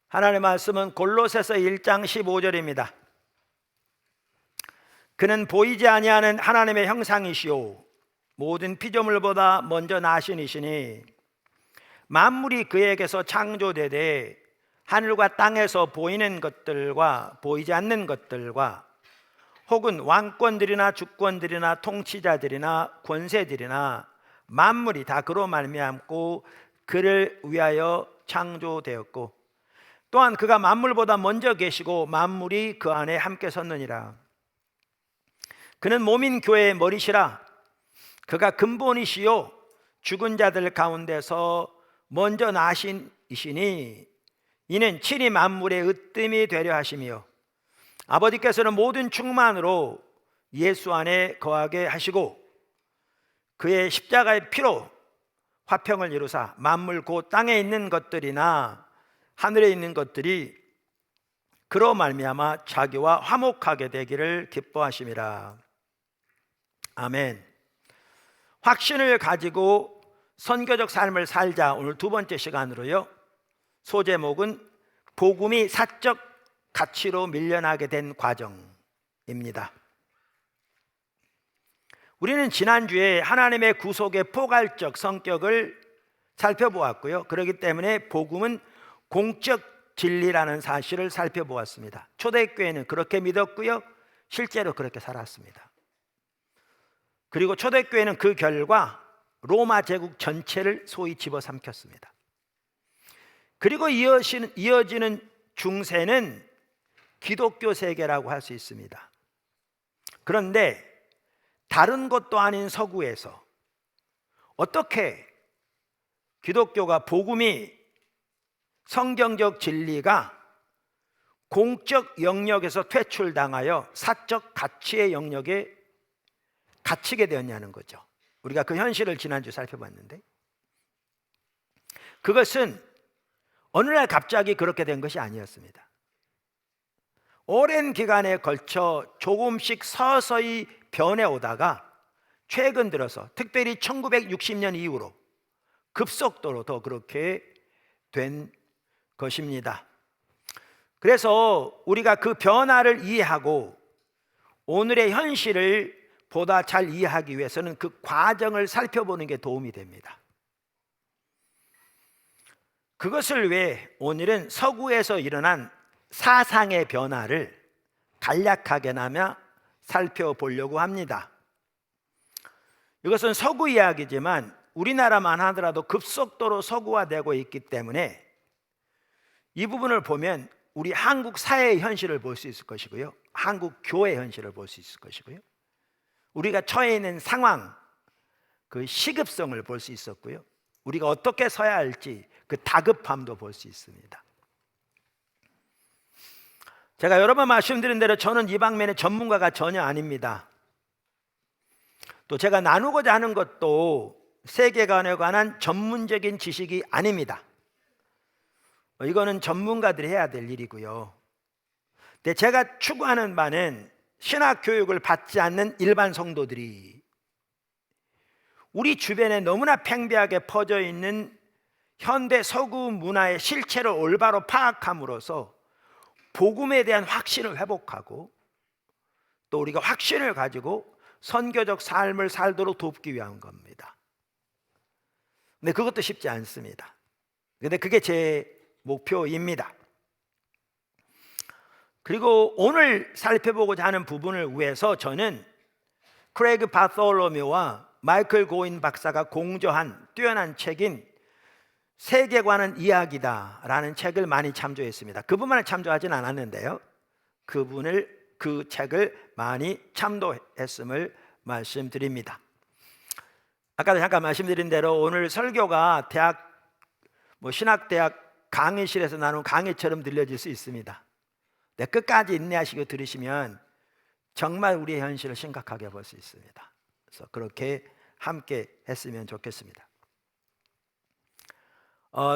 하나님의 말씀은 골로새서 1장 15절입니다. 그는 보이지 아니하는 하나님의 형상이시오 모든 피조물보다 먼저 나신 이시니 만물이 그에게서 창조되되 하늘과 땅에서 보이는 것들과 보이지 않는 것들과 혹은 왕권들이나 주권들이나 통치자들이나 권세들이나 만물이 다 그로 말미암고 그를 위하여 창조되었고 또한 그가 만물보다 먼저 계시고 만물이 그 안에 함께 섰느니라. 그는 몸인 교회의 머리시라. 그가 근본이시요 죽은 자들 가운데서 먼저 나신 이시니 이는 친히 만물의 으뜸이 되려 하시며 아버지께서는 모든 충만으로 예수 안에 거하게 하시고 그의 십자가의 피로 화평을 이루사 만물 곧 땅에 있는 것들이나 하늘에 있는 것들이 그로 말미암아 자기와 화목하게 되기를 기뻐하심이라. 아멘. 확신을 가지고 선교적 삶을 살자. 오늘 두 번째 시간으로요. 소제목은 복음이 사적 가치로 밀려나게 된 과정입니다. 우리는 지난주에 하나님의 구속의 포괄적 성격을 살펴보았고요. 그렇기 때문에 복음은 공적 진리라는 사실을 살펴보았습니다. 초대교회는 그렇게 믿었고요. 실제로 그렇게 살았습니다. 그리고 초대교회는 그 결과 로마 제국 전체를 소위 집어삼켰습니다. 그리고 이어지는 중세는 기독교 세계라고 할 수 있습니다. 그런데 다른 것도 아닌 서구에서 어떻게 기독교가 복음이 성경적 진리가 공적 영역에서 퇴출당하여 사적 가치의 영역에 갇히게 되었냐는 거죠. 우리가 그 현실을 지난주 살펴봤는데 그것은 어느 날 갑자기 그렇게 된 것이 아니었습니다. 오랜 기간에 걸쳐 조금씩 서서히 변해오다가 최근 들어서 특별히 1960년 이후로 급속도로 더 그렇게 된 것입니다. 그래서 우리가 그 변화를 이해하고 오늘의 현실을 보다 잘 이해하기 위해서는 그 과정을 살펴보는 게 도움이 됩니다. 그것을 위해 오늘은 서구에서 일어난 사상의 변화를 간략하게나마 살펴보려고 합니다. 이것은 서구 이야기지만 우리나라만 하더라도 급속도로 서구화되고 있기 때문에 이 부분을 보면 우리 한국 사회의 현실을 볼 수 있을 것이고요, 한국 교회의 현실을 볼 수 있을 것이고요, 우리가 처해 있는 상황, 그 시급성을 볼 수 있었고요, 우리가 어떻게 서야 할지 그 다급함도 볼 수 있습니다. 제가 여러 번 말씀드린 대로 저는 이 방면의 전문가가 전혀 아닙니다. 또 제가 나누고자 하는 것도 세계관에 관한 전문적인 지식이 아닙니다. 이거는 전문가들이 해야 될 일이고요. 근데 제가 추구하는 바는 신학 교육을 받지 않는 일반 성도들이 우리 주변에 너무나 팽배하게 퍼져 있는 현대 서구 문화의 실체를 올바로 파악함으로써 복음에 대한 확신을 회복하고 또 우리가 확신을 가지고 선교적 삶을 살도록 돕기 위한 겁니다. 근데 그것도 쉽지 않습니다. 근데 그게 제 목표입니다. 그리고 오늘 살펴보고자 하는 부분을 위해서 저는 크레이그 바솔로뮤와 마이클 고인 박사가 공저한 뛰어난 책인 세계관은 이야기다 라는 책을 많이 참조했습니다. 그분만을 참조하진 않았는데요, 그 책을 많이 참조했음을 말씀드립니다. 아까도 잠깐 말씀드린 대로 오늘 설교가 신학대학 강의실에서 나눈 강의처럼 들려질 수 있습니다. 네, 끝까지 인내하시고 들으시면 정말 우리의 현실을 심각하게 볼 수 있습니다. 그래서 그렇게 함께 했으면 좋겠습니다.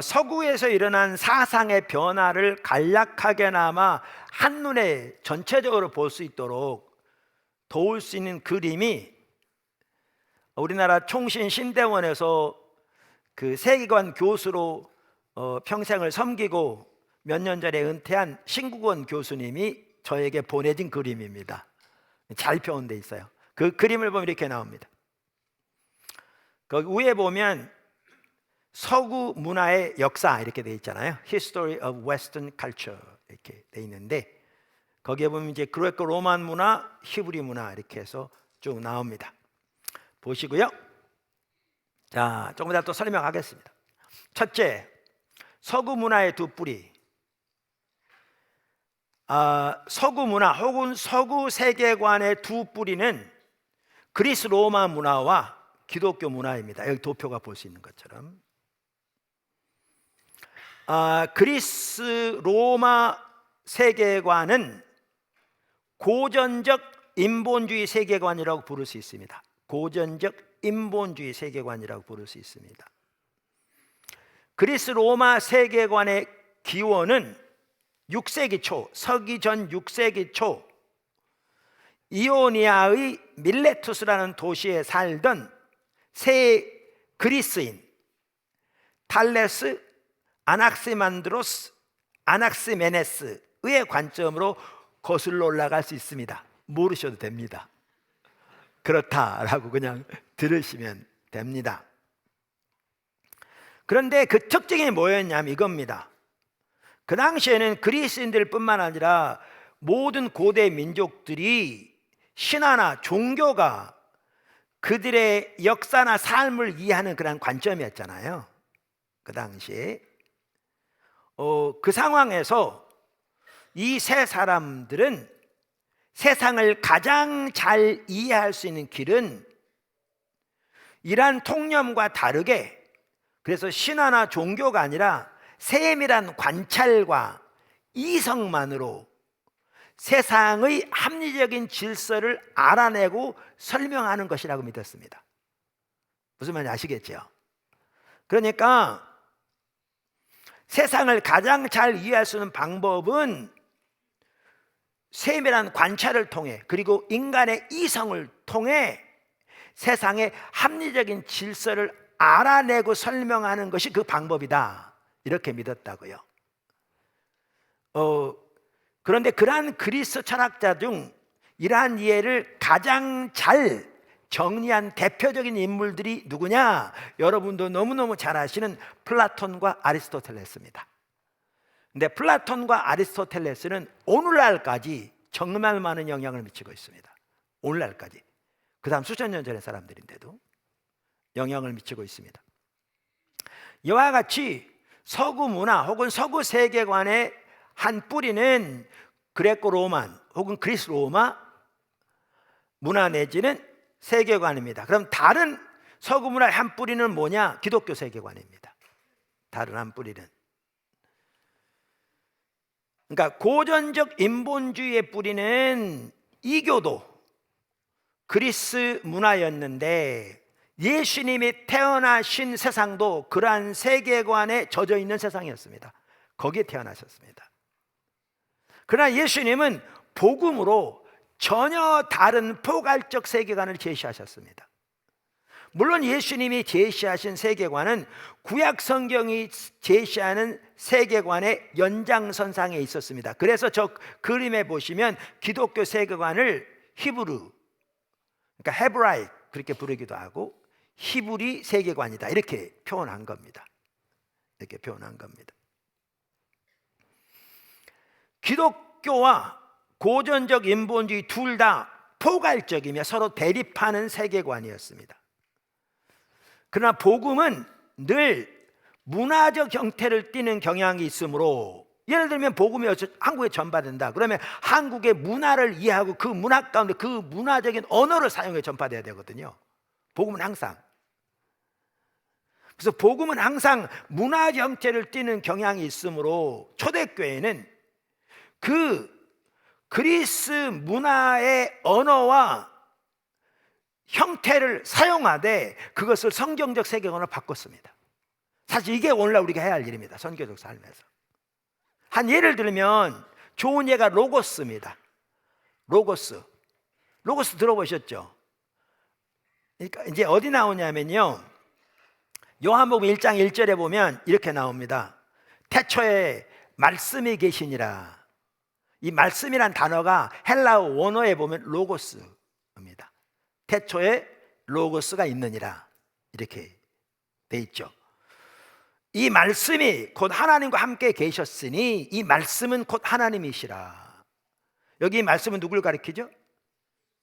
서구에서 일어난 사상의 변화를 간략하게나마 한눈에 전체적으로 볼 수 있도록 도울 수 있는 그림이 우리나라 총신 신대원에서 그 세계관 교수로 평생을 섬기고 몇 년 전에 은퇴한 신국원 교수님이 저에게 보내진 그림입니다. 잘 표현되어 있어요. 그 그림을 보면 이렇게 나옵니다. 거기 위에 보면 서구 문화의 역사 이렇게 되어 있잖아요. History of Western Culture 이렇게 되어 있는데, 거기에 보면 이제 그레코 로만 문화, 히브리 문화 이렇게 해서 쭉 나옵니다. 보시고요. 자, 조금 더 또 설명하겠습니다. 첫째, 서구 문화의 두 뿌리. 서구 문화 혹은 서구 세계관의 두 뿌리는 그리스 로마 문화와 기독교 문화입니다. 여기 도표가 볼 수 있는 것처럼 그리스 로마 세계관은 고전적 인본주의 세계관이라고 부를 수 있습니다. 고전적 인본주의 세계관이라고 부를 수 있습니다. 그리스 로마 세계관의 기원은 6세기 초, 서기 전 6세기 초 이오니아의 밀레투스라는 도시에 살던 새 그리스인 탈레스 아낙시만드로스 아낙시메네스의 관점으로 거슬러 올라갈 수 있습니다. 모르셔도 됩니다. 그렇다라고 그냥 들으시면 됩니다. 그런데 그 특징이 뭐였냐면 이겁니다. 그 당시에는 그리스인들 뿐만 아니라 모든 고대 민족들이 신화나 종교가 그들의 역사나 삶을 이해하는 그런 관점이었잖아요. 그 당시에 그 상황에서 이 세 사람들은 세상을 가장 잘 이해할 수 있는 길은 이러한 통념과 다르게, 그래서 신화나 종교가 아니라 세밀한 관찰과 이성만으로 세상의 합리적인 질서를 알아내고 설명하는 것이라고 믿었습니다. 무슨 말인지 아시겠죠? 그러니까 세상을 가장 잘 이해할 수 있는 방법은 세밀한 관찰을 통해, 그리고 인간의 이성을 통해 세상의 합리적인 질서를 알아내고 설명하는 것이 그 방법이다, 이렇게 믿었다고요. 그런데 그러한 그리스 철학자 중 이러한 이해를 가장 잘 정리한 대표적인 인물들이 누구냐? 여러분도 너무너무 잘 아시는 플라톤과 아리스토텔레스입니다. 근데 플라톤과 아리스토텔레스는 오늘날까지 정말 많은 영향을 미치고 있습니다. 오늘날까지. 그 다음 수천 년 전의 사람들인데도 영향을 미치고 있습니다. 이와 같이 서구 문화 혹은 서구 세계관의 한 뿌리는 그레코 로만 혹은 그리스 로마 문화 내지는 세계관입니다. 그럼 다른 서구 문화의 한 뿌리는 뭐냐? 기독교 세계관입니다. 다른 한 뿌리는, 그러니까 고전적 인본주의의 뿌리는 이교도 그리스 문화였는데, 예수님이 태어나신 세상도 그러한 세계관에 젖어 있는 세상이었습니다. 거기에 태어나셨습니다. 그러나 예수님은 복음으로 전혀 다른 포괄적 세계관을 제시하셨습니다. 물론 예수님이 제시하신 세계관은 구약 성경이 제시하는 세계관의 연장선상에 있었습니다. 그래서 저 그림에 보시면 기독교 세계관을 히브루, 그러니까 헤브라이 그렇게 부르기도 하고 히브리 세계관이다, 이렇게 표현한 겁니다. 이렇게 표현한 겁니다. 기독교와 고전적 인본주의 둘 다 포괄적이며 서로 대립하는 세계관이었습니다. 그러나 복음은 늘 문화적 형태를 띠는 경향이 있으므로, 예를 들면 복음이 한국에 전파된다 그러면 한국의 문화를 이해하고 그 문화 가운데 그 문화적인 언어를 사용해 전파돼야 되거든요. 복음은 항상. 그래서 복음은 항상 문화 형태를 띠는 경향이 있으므로 초대교회는 그 그리스 문화의 언어와 형태를 사용하되 그것을 성경적 세계관으로 바꿨습니다. 사실 이게 오늘날 우리가 해야 할 일입니다. 선교적 삶에서. 한 예를 들면 좋은 예가 로고스입니다. 로고스 들어보셨죠? 그러니까 이제 어디 나오냐면요, 요한복음 1장 1절에 보면 이렇게 나옵니다. 태초에 말씀이 계시니라. 이 말씀이란 단어가 헬라어 원어에 보면 로고스입니다. 태초에 로고스가 있느니라 이렇게 돼 있죠. 이 말씀이 곧 하나님과 함께 계셨으니 이 말씀은 곧 하나님이시라. 여기 이 말씀은 누굴 가리키죠?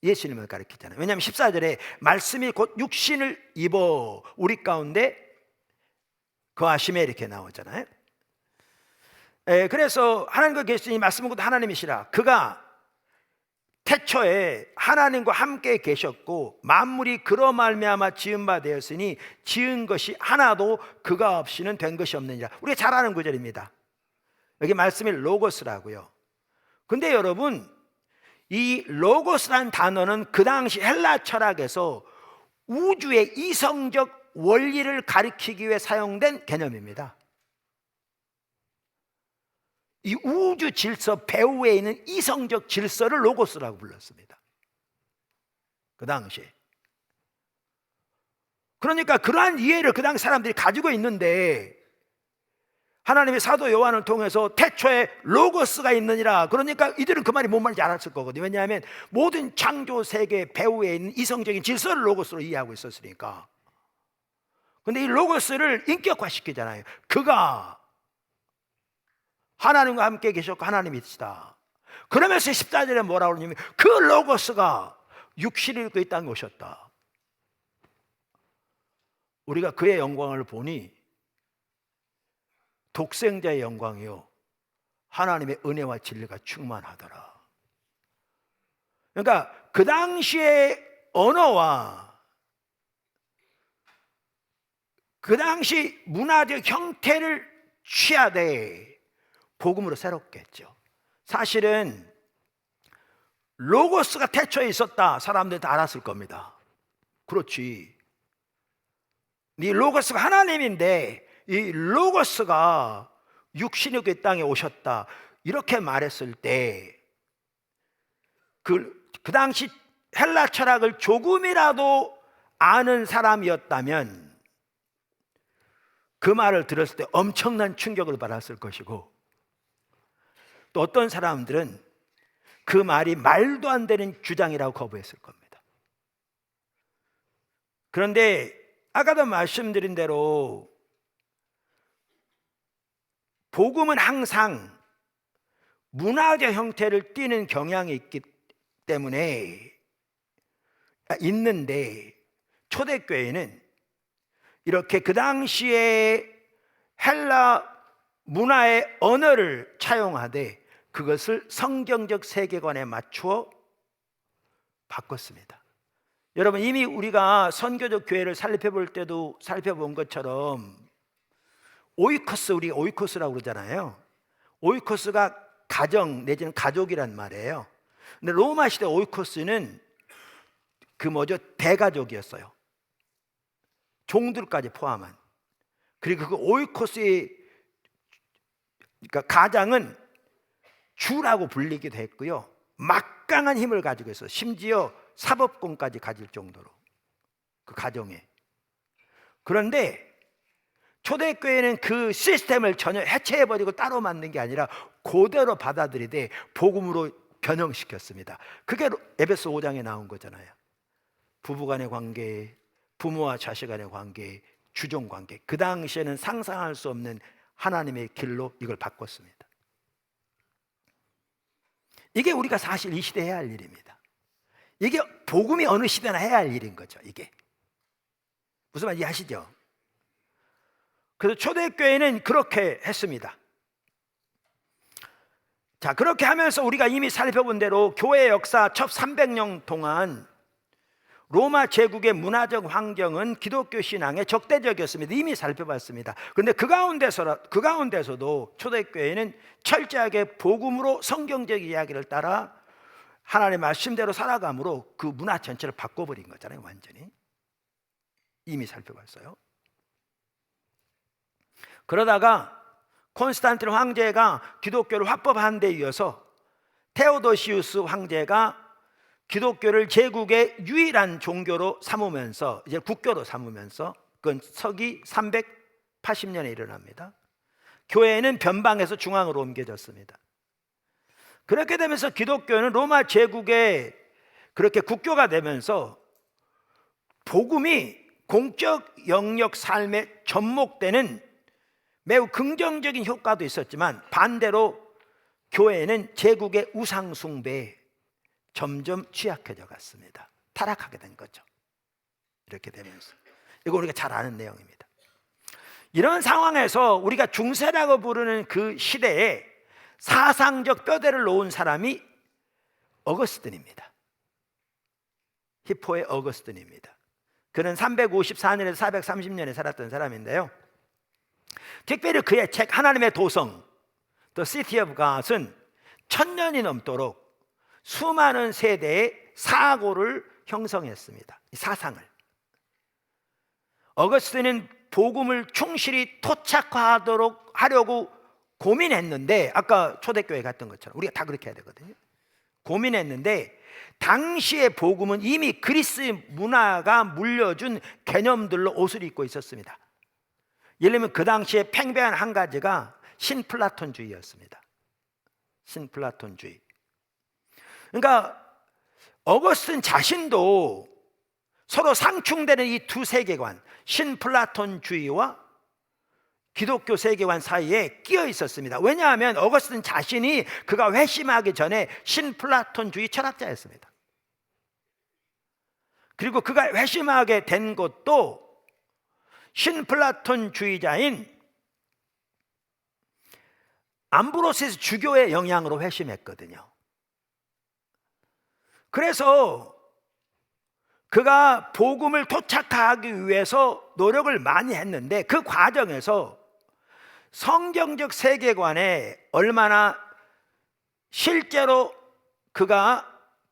예수님을 가리키잖아요. 왜냐하면 14절에 말씀이 곧 육신을 입어 우리 가운데 거하심에 이렇게 나오잖아요. 그래서 하나님과 계시니 말씀은 곧 하나님이시라. 그가 태초에 하나님과 함께 계셨고 만물이 그로 말미암아 지은 바 되었으니 지은 것이 하나도 그가 없이는 된 것이 없느니라. 우리가 잘 아는 구절입니다. 여기 말씀이 로고스라고요. 근데 여러분, 이 로고스라는 단어는 그 당시 헬라 철학에서 우주의 이성적 원리를 가리키기 위해 사용된 개념입니다. 이 우주 질서 배후에 있는 이성적 질서를 로고스라고 불렀습니다. 그 당시에. 그러니까 그러한 이해를 그 당시 사람들이 가지고 있는데 하나님의 사도 요한을 통해서 태초에 로고스가 있느니라. 그러니까 이들은 그 말이 뭔 말인지 알았을 거거든요. 왜냐하면 모든 창조 세계 배후에 있는 이성적인 질서를 로고스로 이해하고 있었으니까. 근데 이 로고스를 인격화시키잖아요. 그가 하나님과 함께 계셨고 하나님이시다. 그러면서 14절에 뭐라고 그러냐면 그 로고스가 육신을 입고 이 땅에 오셨다. 우리가 그의 영광을 보니 독생자의 영광이요 하나님의 은혜와 진리가 충만하더라. 그러니까 그 당시의 언어와 그 당시 문화적 형태를 취하되 복음으로 새롭게 했죠. 사실은 로고스가 태초에 있었다 사람들이 다 알았을 겁니다. 그렇지, 이 로고스가 하나님인데 이 로고스가 육신이 그 땅에 오셨다 이렇게 말했을 때 그 당시 헬라 철학을 조금이라도 아는 사람이었다면 그 말을 들었을 때 엄청난 충격을 받았을 것이고, 또 어떤 사람들은 그 말이 말도 안 되는 주장이라고 거부했을 겁니다. 그런데 아까도 말씀드린 대로 복음은 항상 문화적 형태를 띠는 경향이 있기 때문에 있는데, 초대교회는 이렇게 그 당시에 헬라 문화의 언어를 차용하되 그것을 성경적 세계관에 맞추어 바꿨습니다. 여러분, 이미 우리가 선교적 교회를 살펴볼 때도 살펴본 것처럼 오이코스, 우리 오이코스라고 그러잖아요. 오이코스가 가정 내지는 가족이란 말이에요. 근데 로마 시대 오이코스는 대가족이었어요. 종들까지 포함한. 그리고 그 오이코스의 그러니까 가장은 주라고 불리기도 했고요, 막강한 힘을 가지고 있어요. 심지어 사법권까지 가질 정도로 그 가정에. 그런데 초대교회는 그 시스템을 전혀 해체해버리고 따로 만든 게 아니라 그대로 받아들이되 복음으로 변형시켰습니다. 그게 에베소 5장에 나온 거잖아요. 부부간의 관계, 부모와 자식 간의 관계, 주종관계. 그 당시에는 상상할 수 없는 하나님의 길로 이걸 바꿨습니다. 이게 우리가 사실 이 시대에 해야 할 일입니다. 이게 복음이 어느 시대나 해야 할 일인 거죠. 이게 무슨 말인지 아시죠? 그래서 초대교회는 그렇게 했습니다. 자, 그렇게 하면서 우리가 이미 살펴본 대로 교회 역사 첫 300년 동안 로마 제국의 문화적 환경은 기독교 신앙에 적대적이었습니다. 이미 살펴봤습니다. 그런데 그 가운데서도 초대교회는 철저하게 복음으로 성경적 이야기를 따라 하나님의 말씀대로 살아감으로 그 문화 전체를 바꿔버린 거잖아요. 완전히. 이미 살펴봤어요. 그러다가 콘스탄틴 황제가 기독교를 확법한 데 이어서 테오도시우스 황제가 기독교를 제국의 유일한 종교로 삼으면서, 이제 국교로 삼으면서, 그건 서기 380년에 일어납니다. 교회는 변방에서 중앙으로 옮겨졌습니다. 그렇게 되면서 기독교는 로마 제국의 그렇게 국교가 되면서 복음이 공적 영역 삶에 접목되는 매우 긍정적인 효과도 있었지만, 반대로 교회는 제국의 우상 숭배에 점점 취약해져 갔습니다. 타락하게 된 거죠. 이렇게 되면서, 이거 우리가 잘 아는 내용입니다. 이런 상황에서 우리가 중세라고 부르는 그 시대에 사상적 뼈대를 놓은 사람이 어거스틴입니다. 히포의 어거스틴입니다. 그는 354년에서 430년에 살았던 사람인데요, 특별히 그의 책 하나님의 도성 The City of God은 1000년이 넘도록 수많은 세대의 사고를 형성했습니다. 이 사상을. 어거스틴은 복음을 충실히 토착화하도록 하려고 고민했는데, 아까 초대교회 갔던 것처럼 우리가 다 그렇게 해야 되거든요. 고민했는데 당시의 복음은 이미 그리스 문화가 물려준 개념들로 옷을 입고 있었습니다. 예를 들면 그 당시에 팽배한 한 가지가 신플라톤주의였습니다. 신플라톤주의. 그러니까 어거스틴 자신도 서로 상충되는 이 두 세계관, 신플라톤주의와 기독교 세계관 사이에 끼어 있었습니다. 왜냐하면 어거스틴 자신이 그가 회심하기 전에 신플라톤주의 철학자였습니다. 그리고 그가 회심하게 된 것도 신플라톤주의자인 암브로시스 주교의 영향으로 회심했거든요. 그래서 그가 복음을 토착하기 위해서 노력을 많이 했는데, 그 과정에서 성경적 세계관에 얼마나 실제로 그가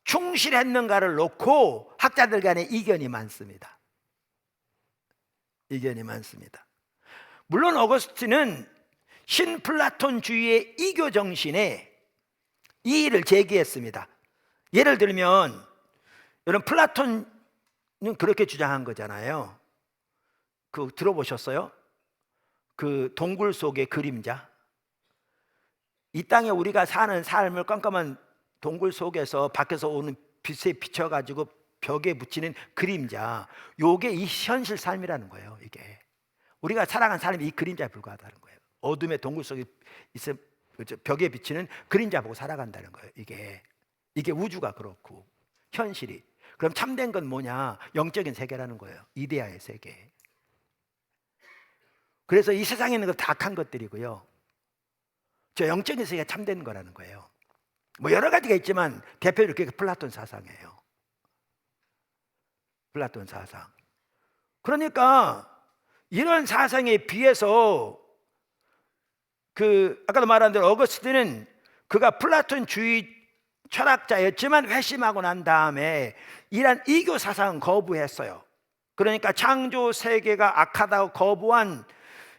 충실했는가를 놓고 학자들 간에 이견이 많습니다. 이견이 많습니다. 물론 어거스틴은 신플라톤주의의 이교 정신에 이의를 제기했습니다. 예를 들면, 여러분 플라톤은 그렇게 주장한 거잖아요. 그 들어보셨어요? 그 동굴 속의 그림자. 이 땅에 우리가 사는 삶을 깜깜한 동굴 속에서 밖에서 오는 빛에 비춰가지고 벽에 붙이는 그림자, 요게 이 현실 삶이라는 거예요. 이게 우리가 살아간 삶이 이 그림자에 불과하다는 거예요. 어둠의 동굴 속에 있어 벽에 비치는 그림자 보고 살아간다는 거예요. 이게 우주가 그렇고 현실이. 그럼 참된 건 뭐냐? 영적인 세계라는 거예요. 이데아의 세계. 그래서 이 세상에 있는 건 다 악한 것들이고요, 저 영적인 세계가 참된 거라는 거예요. 뭐 여러 가지가 있지만 대표적으로 그게 플라톤 사상이에요. 플라톤 사상. 그러니까 이런 사상에 비해서 아까도 말한 대로 어거스틴은 그가 플라톤주의 철학자였지만 회심하고 난 다음에 이런 이교 사상은 거부했어요. 그러니까 창조 세계가 악하다고 거부한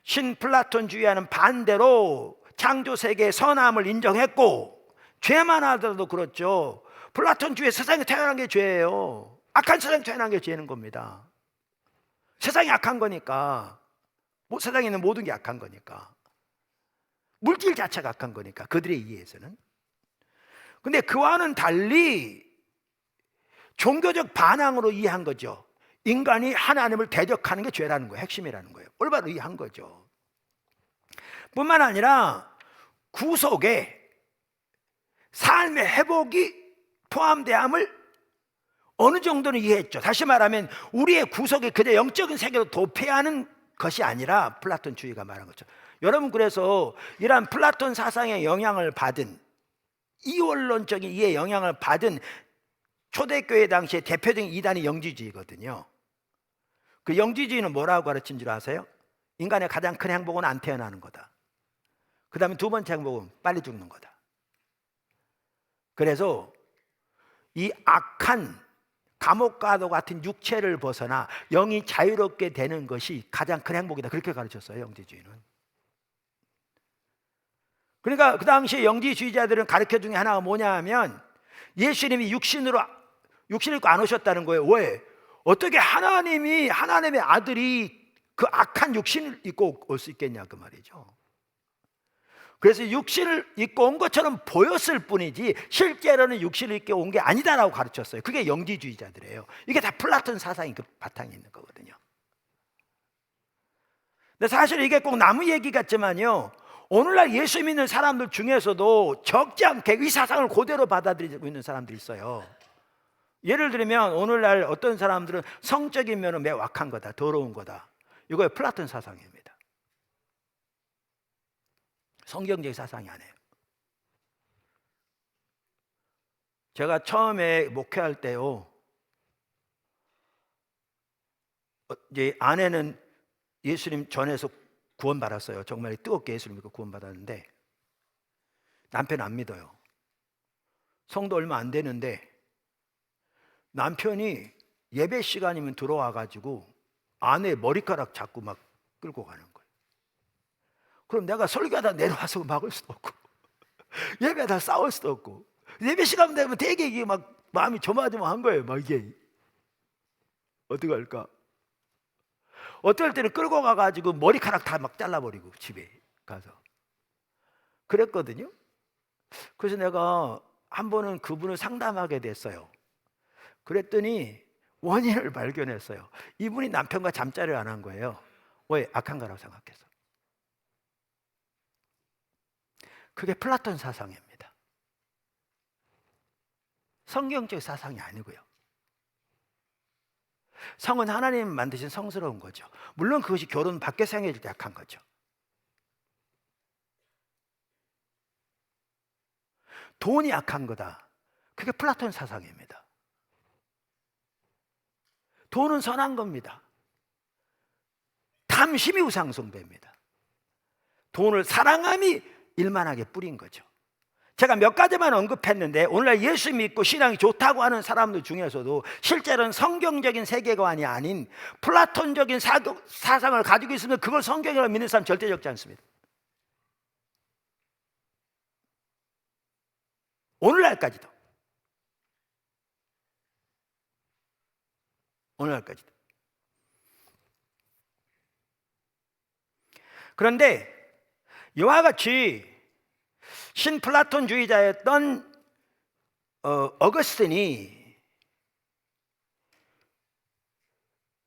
신플라톤주의와는 반대로 창조 세계의 선함을 인정했고, 죄만 하더라도 그렇죠. 플라톤주의 세상에 태어난 게 죄예요. 악한 세상에 태어난 게 죄는 겁니다. 세상이 악한 거니까, 세상에 있는 모든 게 악한 거니까, 물질 자체가 악한 거니까, 그들의 이해에서는. 근데 그와는 달리 종교적 반항으로 이해한 거죠. 인간이 하나님을 대적하는 게 죄라는 거예요. 핵심이라는 거예요. 올바로 이해한 거죠. 뿐만 아니라 구속에 삶의 회복이 포함됨을 어느 정도는 이해했죠. 다시 말하면 우리의 구속이 그저 영적인 세계로 도피하는 것이 아니라 플라톤주의가 말한 거죠. 여러분, 그래서 이러한 플라톤 사상의 영향을 받은, 이원론적인 이해 영향을 받은 초대교회 당시의 대표적인 이단이 영지주의거든요. 그 영지주의는 뭐라고 가르친 줄 아세요? 인간의 가장 큰 행복은 안 태어나는 거다. 그 다음에 두 번째 행복은 빨리 죽는 거다. 그래서 이 악한 감옥과도 같은 육체를 벗어나 영이 자유롭게 되는 것이 가장 큰 행복이다. 그렇게 가르쳤어요, 영지주의는. 그러니까 그 당시에 영지주의자들은 가르쳐 중에 하나가 뭐냐 하면, 예수님이 육신을 입고 안 오셨다는 거예요. 왜? 어떻게 하나님의 아들이 그 악한 육신을 입고 올 수 있겠냐, 그 말이죠. 그래서 육신을 입고 온 것처럼 보였을 뿐이지 실제로는 육신을 입고 온 게 아니다라고 가르쳤어요. 그게 영지주의자들이에요. 이게 다 플라톤 사상이 그 바탕에 있는 거거든요. 근데 사실 이게 꼭 나무 얘기 같지만요, 오늘날 예수 믿는 사람들 중에서도 적지 않게 이 사상을 그대로 받아들이고 있는 사람들이 있어요. 예를 들면 오늘날 어떤 사람들은 성적인 면은 매우 악한 거다, 더러운 거다. 이거의 플라톤 사상입니다. 성경적 사상이 아니에요. 제가 처음에 목회할 때요, 이제 아내는 예수님 전에서 구원받았어요. 정말 뜨겁게 예수님 믿고 구원받았는데 남편 안 믿어요. 성도 얼마 안 되는데 남편이 예배 시간이면 들어와가지고 아내 머리카락 잡고 막 끌고 가는 거예요. 그럼 내가 설교하다 내려와서 막을 수도 없고 예배하다 싸울 수도 없고, 예배 시간 되면 되게 이게 막 마음이 조마조마한 거예요. 막 이게 어떻게 할까? 어떨 때는 끌고 가가지고 머리카락 다 막 잘라버리고 집에 가서 그랬거든요. 그래서 내가 한 번은 그분을 상담하게 됐어요. 그랬더니 원인을 발견했어요. 이분이 남편과 잠자리를 안 한 거예요. 왜? 악한 거라고 생각해서. 그게 플라톤 사상입니다. 성경적 사상이 아니고요. 성은 하나님 만드신 성스러운 거죠. 물론 그것이 결혼 밖에서 행해질 때 약한 거죠. 돈이 약한 거다. 그게 플라톤 사상입니다. 돈은 선한 겁니다. 탐심이 우상숭배입니다. 돈을 사랑함이 일만하게 뿌린 거죠. 제가 몇 가지만 언급했는데 오늘날 예수 믿고 신앙이 좋다고 하는 사람들 중에서도 실제로는 성경적인 세계관이 아닌 플라톤적인 사상을 가지고 있으면 그걸 성경이라고 믿는 사람 절대 적지 않습니다. 오늘날까지도. 오늘날까지도. 그런데 이와 같이 신플라톤주의자였던 어거스틴이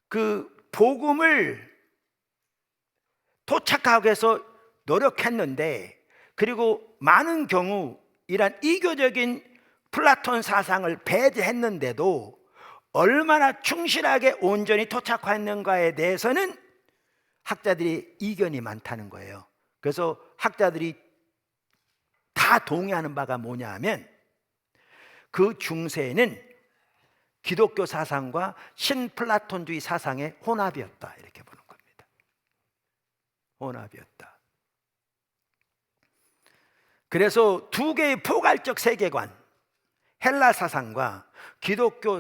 그 복음을 토착하기 위해서 노력했는데, 그리고 많은 경우 이런 이교적인 플라톤 사상을 배제했는데도 얼마나 충실하게 온전히 토착했는가에 대해서는 학자들이 이견이 많다는 거예요. 그래서 학자들이 다 동의하는 바가 뭐냐 하면 그 중세에는 기독교 사상과 신플라톤주의 사상의 혼합이었다, 이렇게 보는 겁니다. 혼합이었다. 그래서 두 개의 포괄적 세계관, 헬라 사상과 기독교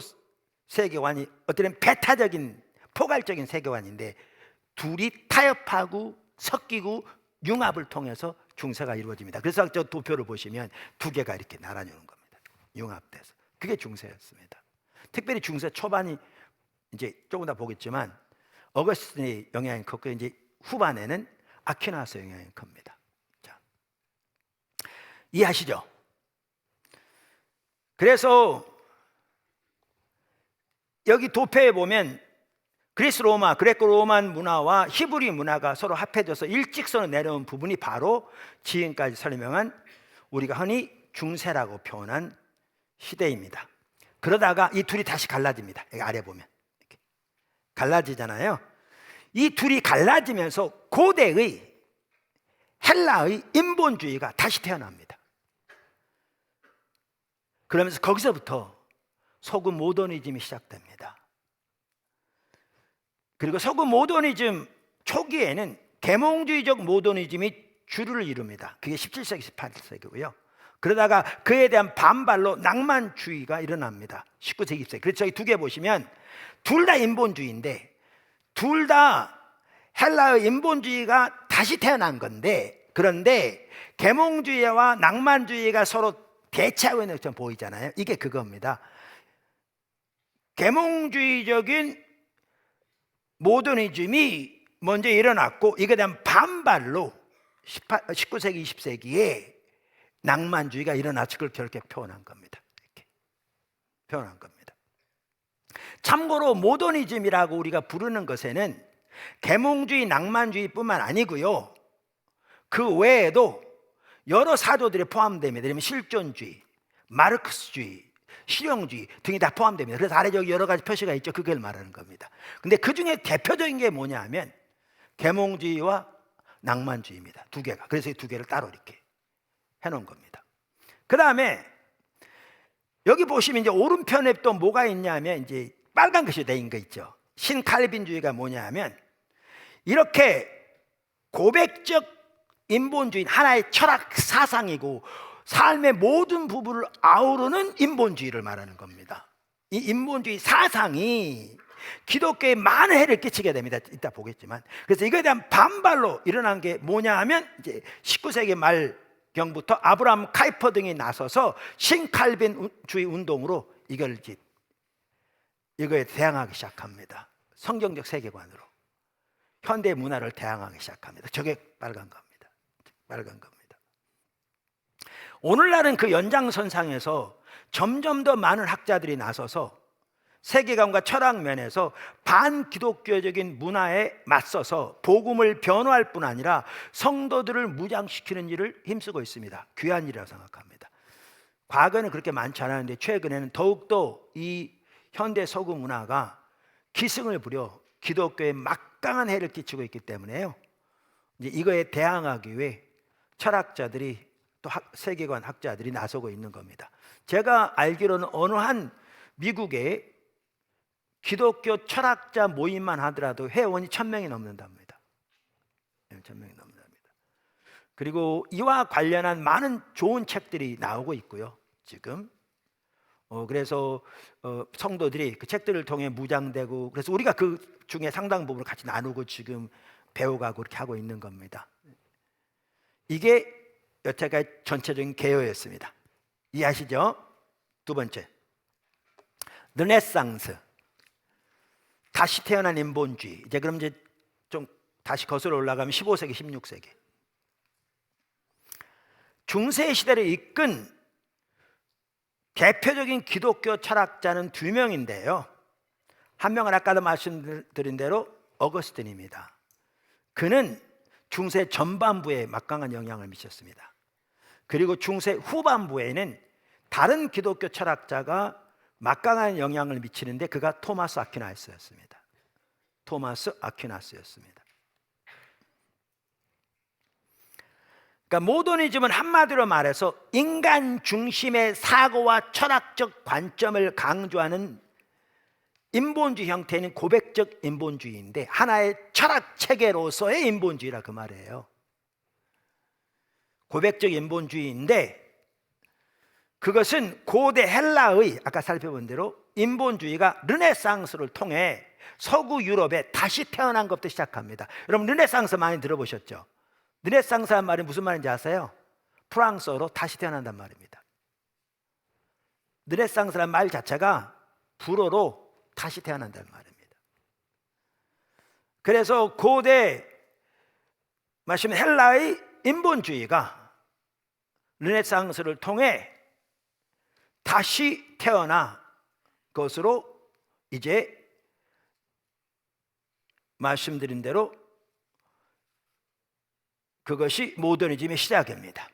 세계관이 어떤 배타적인 포괄적인 세계관인데 둘이 타협하고 섞이고 융합을 통해서 중세가 이루어집니다. 그래서 저 도표를 보시면 두 개가 이렇게 나란히 오는 겁니다. 융합돼서. 그게 중세였습니다. 특별히 중세 초반이 이제 조금 더 보겠지만 어거스틴의 영향이 컸고, 이제 후반에는 아퀴나스 영향이 큽니다. 자, 이해하시죠? 그래서 여기 도표에 보면 그리스 로마, 그레코 로만 문화와 히브리 문화가 서로 합해져서 일직선으로 내려온 부분이 바로 지금까지 설명한 우리가 흔히 중세라고 표현한 시대입니다. 그러다가 이 둘이 다시 갈라집니다. 여기 아래 보면 이렇게 갈라지잖아요. 이 둘이 갈라지면서 고대의 헬라의 인본주의가 다시 태어납니다. 그러면서 거기서부터 서구 모더니즘이 시작됩니다. 그리고 서구 모더니즘 초기에는 계몽주의적 모더니즘이 주를 이룹니다. 그게 17세기, 18세기고요. 그러다가 그에 대한 반발로 낭만주의가 일어납니다. 19세기, 20세기. 그래서 저희 두 개 보시면 둘 다 인본주의인데 둘 다 헬라의 인본주의가 다시 태어난 건데, 그런데 계몽주의와 낭만주의가 서로 대치하고 있는 것처럼 보이잖아요. 이게 그겁니다. 계몽주의적인 모더니즘이 먼저 일어났고 이거에 대한 반발로 19세기, 20세기에 낭만주의가 일어나서 그걸 저렇게 표현한 겁니다. 이렇게 표현한 겁니다. 참고로 모더니즘이라고 우리가 부르는 것에는 계몽주의, 낭만주의뿐만 아니고요, 그 외에도 여러 사조들이 포함됩니다. 예를 들면 실존주의, 마르크스주의, 실용주의 등이 다 포함됩니다. 그래서 아래 여기 여러 가지 표시가 있죠. 그걸 말하는 겁니다. 근데 그 중에 대표적인 게 뭐냐면 계몽주의와 낭만주의입니다. 두 개가. 그래서 이 두 개를 따로 이렇게 해놓은 겁니다. 그 다음에 여기 보시면 이제 오른편에 또 뭐가 있냐면 이제 빨간 글씨 된 거 있죠. 신칼빈주의가 뭐냐면 이렇게 고백적 인본주의, 하나의 철학 사상이고 삶의 모든 부분을 아우르는 인본주의를 말하는 겁니다. 이 인본주의 사상이 기독교에 많은 해를 끼치게 됩니다. 이따 보겠지만. 그래서 이거에 대한 반발로 일어난 게 뭐냐 하면 이제 19세기 말경부터 아브라함 카이퍼 등이 나서서 신칼빈주의 운동으로 이거에 대항하기 시작합니다. 성경적 세계관으로 현대 문화를 대항하기 시작합니다. 저게 빨간 겁니다. 빨간 겁니다. 오늘날은 그 연장선상에서 점점 더 많은 학자들이 나서서 세계관과 철학 면에서 반기독교적인 문화에 맞서서 복음을 변호할 뿐 아니라 성도들을 무장시키는 일을 힘쓰고 있습니다. 귀한 일이라고 생각합니다. 과거에는 그렇게 많지 않았는데 최근에는 더욱더 이 현대 서구 문화가 기승을 부려 기독교에 막강한 해를 끼치고 있기 때문에요, 이제 이거에 대항하기 위해 철학자들이 또 세계관 학자들이 나서고 있는 겁니다. 제가 알기로는 어느 한 미국의 기독교 철학자 모임만 하더라도 회원이 1000명이 넘는답니다. 1000명이 넘는답니다. 그리고 이와 관련한 많은 좋은 책들이 나오고 있고요. 지금 그래서 성도들이 그 책들을 통해 무장되고, 그래서 우리가 그 중에 상당 부분을 같이 나누고 지금 배워가고 그렇게 하고 있는 겁니다. 이게 여태까지 전체적인 개요였습니다. 이해하시죠? 두 번째, 르네상스, 다시 태어난 인본주의. 이제 그럼 이제 좀 다시 거슬러 올라가면 15세기, 16세기. 중세 시대를 이끈 대표적인 기독교 철학자는 두 명인데요, 한 명은 아까도 말씀드린 대로 어거스틴입니다. 그는 중세 전반부에 막강한 영향을 미쳤습니다. 그리고 중세 후반부에는 다른 기독교 철학자가 막강한 영향을 미치는데 그가 토마스 아퀴나스였습니다. 토마스 아퀴나스였습니다. 그러니까 모더니즘은 한마디로 말해서 인간 중심의 사고와 철학적 관점을 강조하는 인본주의 형태는 고백적 인본주의인데 하나의 철학 체계로서의 인본주의라 그 말이에요. 고백적 인본주의인데 그것은 고대 헬라의 아까 살펴본 대로 인본주의가 르네상스를 통해 서구 유럽에 다시 태어난 것부터 시작합니다. 여러분 르네상스 많이 들어보셨죠? 르네상스란 말이 무슨 말인지 아세요? 프랑스어로 다시 태어난단 말입니다. 르네상스란 말 자체가 불어로 다시 태어난다는 말입니다. 그래서 고대 말씀 헬라의 인본주의가 르네상스를 통해 다시 태어나 것으로 이제 말씀드린 대로 그것이 모더니즘의 시작입니다.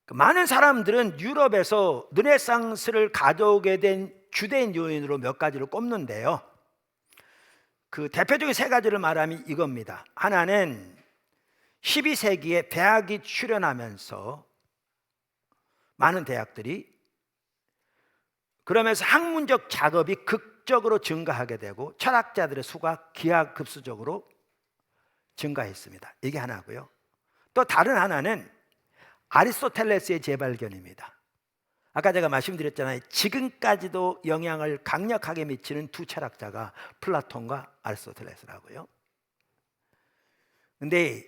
많은 사람들은 유럽에서 르네상스를 가져오게 된 주된 요인으로 몇 가지를 꼽는데요, 그 대표적인 세 가지를 말하면 이겁니다. 하나는 12세기에 대학이 출현하면서 많은 대학들이 그러면서 학문적 작업이 극적으로 증가하게 되고 철학자들의 수가 기하급수적으로 증가했습니다. 이게 하나고요. 또 다른 하나는 아리스토텔레스의 재발견입니다. 아까 제가 말씀드렸잖아요. 지금까지도 영향을 강력하게 미치는 두 철학자가 플라톤과 아리스토텔레스라고요. 근데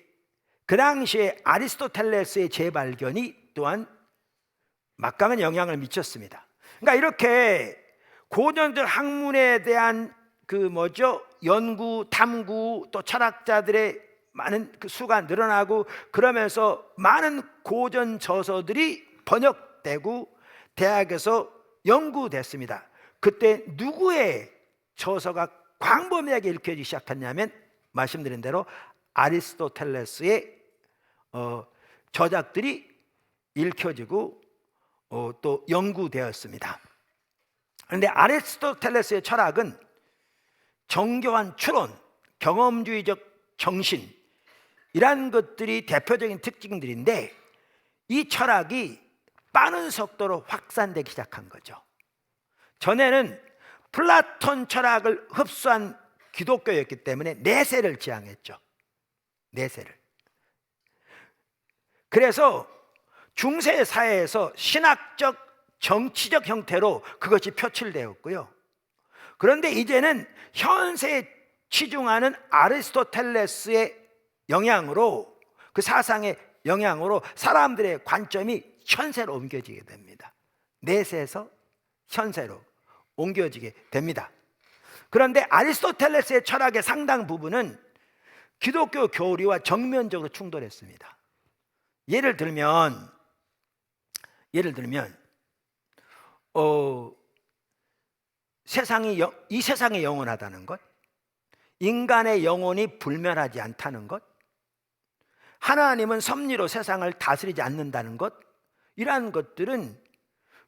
그 당시에 아리스토텔레스의 재발견이 또한 막강한 영향을 미쳤습니다. 그러니까 이렇게 고전적 학문에 대한 연구, 탐구, 또 철학자들의 많은 그 수가 늘어나고 그러면서 많은 고전 저서들이 번역되고 대학에서 연구됐습니다. 그때 누구의 저서가 광범위하게 읽혀지기 시작했냐면 말씀드린 대로 아리스토텔레스의 저작들이 읽혀지고 또 연구되었습니다. 그런데 아리스토텔레스의 철학은 정교한 추론, 경험주의적 정신, 이러한 것들이 대표적인 특징들인데 이 철학이 빠른 속도로 확산되기 시작한 거죠. 전에는 플라톤 철학을 흡수한 기독교였기 때문에 내세를 지향했죠. 내세를. 그래서 중세 사회에서 신학적, 정치적 형태로 그것이 표출되었고요. 그런데 이제는 현세에 치중하는 아리스토텔레스의 영향으로, 그 사상의 영향으로 사람들의 관점이 현세로 옮겨지게 됩니다. 내세에서 현세로 옮겨지게 됩니다. 그런데 아리스토텔레스의 철학의 상당 부분은 기독교 교리와 정면적으로 충돌했습니다. 예를 들면 이 세상이 영원하다는 것, 인간의 영혼이 불멸하지 않다는 것, 하나님은 섭리로 세상을 다스리지 않는다는 것, 이러한 것들은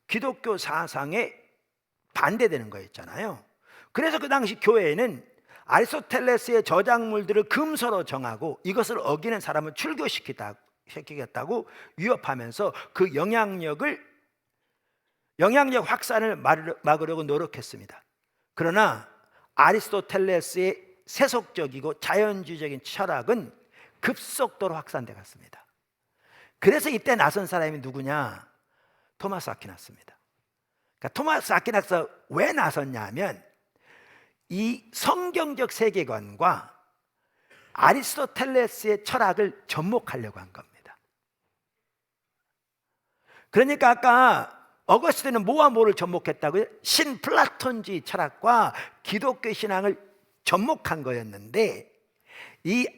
기독교 사상에 반대되는 거였잖아요. 그래서 그 당시 교회에는 아리스토텔레스의 저작물들을 금서로 정하고 이것을 어기는 사람을 출교시키겠다고 위협하면서 그 영향력 확산을 막으려고 노력했습니다. 그러나 아리스토텔레스의 세속적이고 자연주의적인 철학은 급속도로 확산돼 갔습니다. 그래서 이때 나선 사람이 누구냐? 토마스 아퀴나스입니다. 그러니까 토마스 아퀴나스가 왜 나섰냐면 이 성경적 세계관과 아리스토텔레스의 철학을 접목하려고 한 겁니다. 그러니까 아까 어거스틴은 뭐와 뭐를 접목했다고요? 신플라톤주의 철학과 기독교 신앙을 접목한 거였는데 이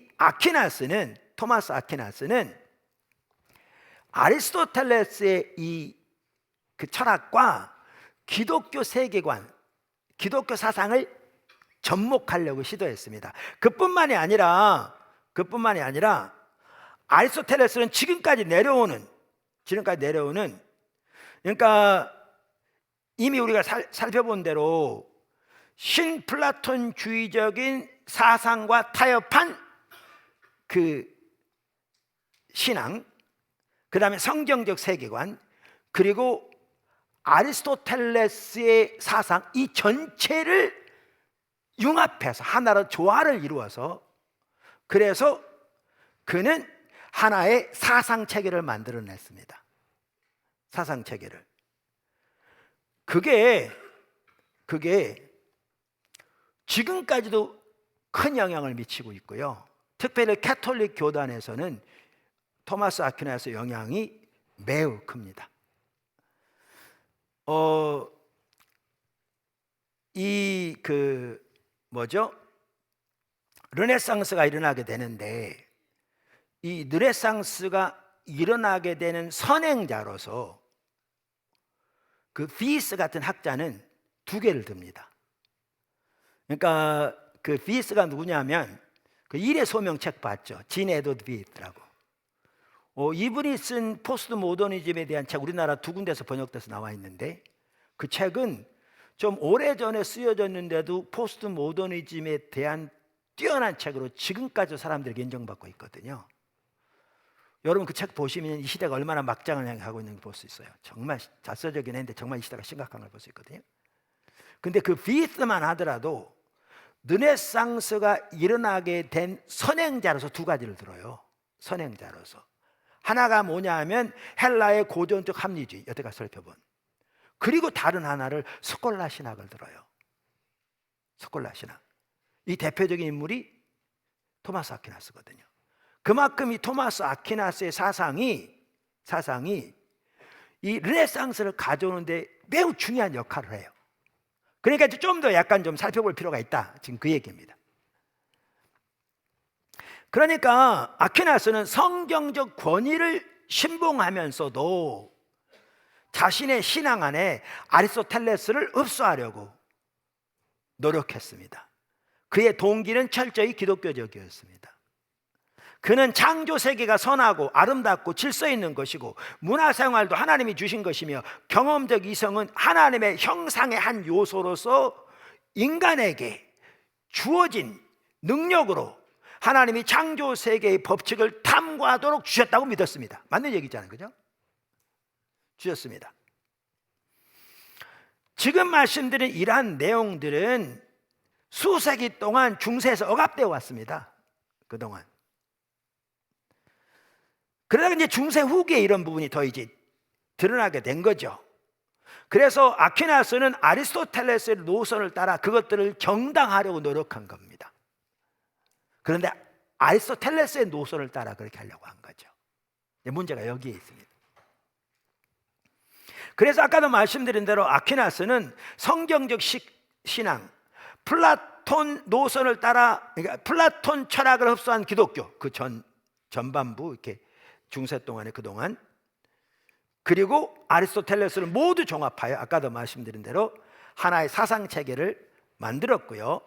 토마스 아퀴나스는 아리스토텔레스의 그 철학과 기독교 세계관, 기독교 사상을 접목하려고 시도했습니다. 그뿐만이 아니라 아리스토텔레스는 지금까지 내려오는 그러니까 이미 우리가 살펴본 대로 신플라톤주의적인 사상과 타협한 그 신앙, 그 다음에 성경적 세계관, 그리고 아리스토텔레스의 사상, 이 전체를 융합해서 하나로 조화를 이루어서, 그래서 그는 하나의 사상 체계를 만들어냈습니다. 사상 체계를. 그게 지금까지도 큰 영향을 미치고 있고요. 특별히 캐톨릭 교단에서는 토마스 아퀴나스의 영향이 매우 큽니다. 르네상스가 일어나게 되는데 이 르네상스가 일어나게 되는 선행자로서 그 피스 같은 학자는 두 개를 듭니다. 그러니까 그 피스가 누구냐면 그 일의 소명 책 봤죠? 진 에드워드 피스라고. 이분이 쓴 포스트 모더니즘에 대한 책 우리나라 두 군데서 번역돼서 나와 있는데 그 책은 좀 오래전에 쓰여졌는데도 포스트 모더니즘에 대한 뛰어난 책으로 지금까지 사람들에게 인정받고 있거든요. 여러분 그 책 보시면 이 시대가 얼마나 막장을 향하고 있는 걸 볼 수 있어요. 정말 잘 써져긴 했는데 정말 이 시대가 심각한 걸 볼 수 있거든요. 근데 그 피스만 하더라도 르네상스가 일어나게 된 선행자로서 두 가지를 들어요. 선행자로서. 하나가 뭐냐 하면 헬라의 고전적 합리주의, 여태까지 살펴본. 그리고 다른 하나를 스콜라 신학을 들어요. 스콜라 신학. 이 대표적인 인물이 토마스 아퀴나스거든요. 그만큼 이 토마스 아퀴나스의 사상이 이 르네상스를 가져오는데 매우 중요한 역할을 해요. 그러니까 좀 더 약간 좀 살펴볼 필요가 있다. 지금 그 얘기입니다. 그러니까 아퀴나스는 성경적 권위를 신봉하면서도 자신의 신앙 안에 아리스토텔레스를 흡수하려고 노력했습니다. 그의 동기는 철저히 기독교적이었습니다. 그는 창조 세계가 선하고 아름답고 질서 있는 것이고 문화생활도 하나님이 주신 것이며 경험적 이성은 하나님의 형상의 한 요소로서 인간에게 주어진 능력으로 하나님이 창조 세계의 법칙을 탐구하도록 주셨다고 믿었습니다. 맞는 얘기잖아요, 그죠? 주셨습니다. 지금 말씀드린 이러한 내용들은 수세기 동안 중세에서 억압되어 왔습니다. 그동안. 그러다가 이제 중세 후기에 이런 부분이 더 이제 드러나게 된 거죠. 그래서 아퀴나스는 아리스토텔레스의 노선을 따라 그것들을 정당하려고 노력한 겁니다. 그런데 아리스토텔레스의 노선을 따라 그렇게 하려고 한 거죠. 문제가 여기에 있습니다. 그래서 아까도 말씀드린 대로 아퀴나스는 성경적 신앙, 플라톤 노선을 따라, 그러니까 플라톤 철학을 흡수한 기독교, 그 전반부 이렇게 중세 동안에 그동안, 그리고 아리스토텔레스를 모두 종합하여 아까도 말씀드린 대로 하나의 사상 체계를 만들었고요.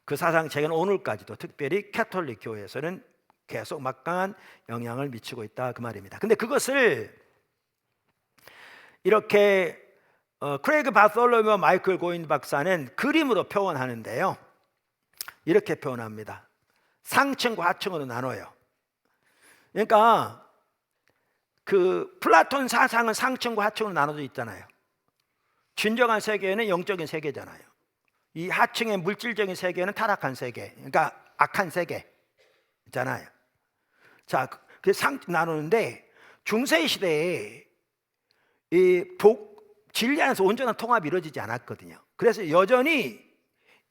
그 사상 체계는 오늘까지도 특별히 캐톨릭 교회에서는 계속 막강한 영향을 미치고 있다, 그 말입니다. 근데 그것을 이렇게 크레이그 바솔로미와 마이클 고인 박사는 그림으로 표현하는데요. 이렇게 표현합니다. 상층과 하층으로 나눠요. 그러니까 그 플라톤 사상은 상층과 하층으로 나눠져 있잖아요. 진정한 세계는 영적인 세계잖아요. 이 하층의 물질적인 세계는 타락한 세계, 그러니까 악한 세계잖아요. 자, 그 나누는데 중세 시대에 이 진리 안에서 온전한 통합이 이루어지지 않았거든요. 그래서 여전히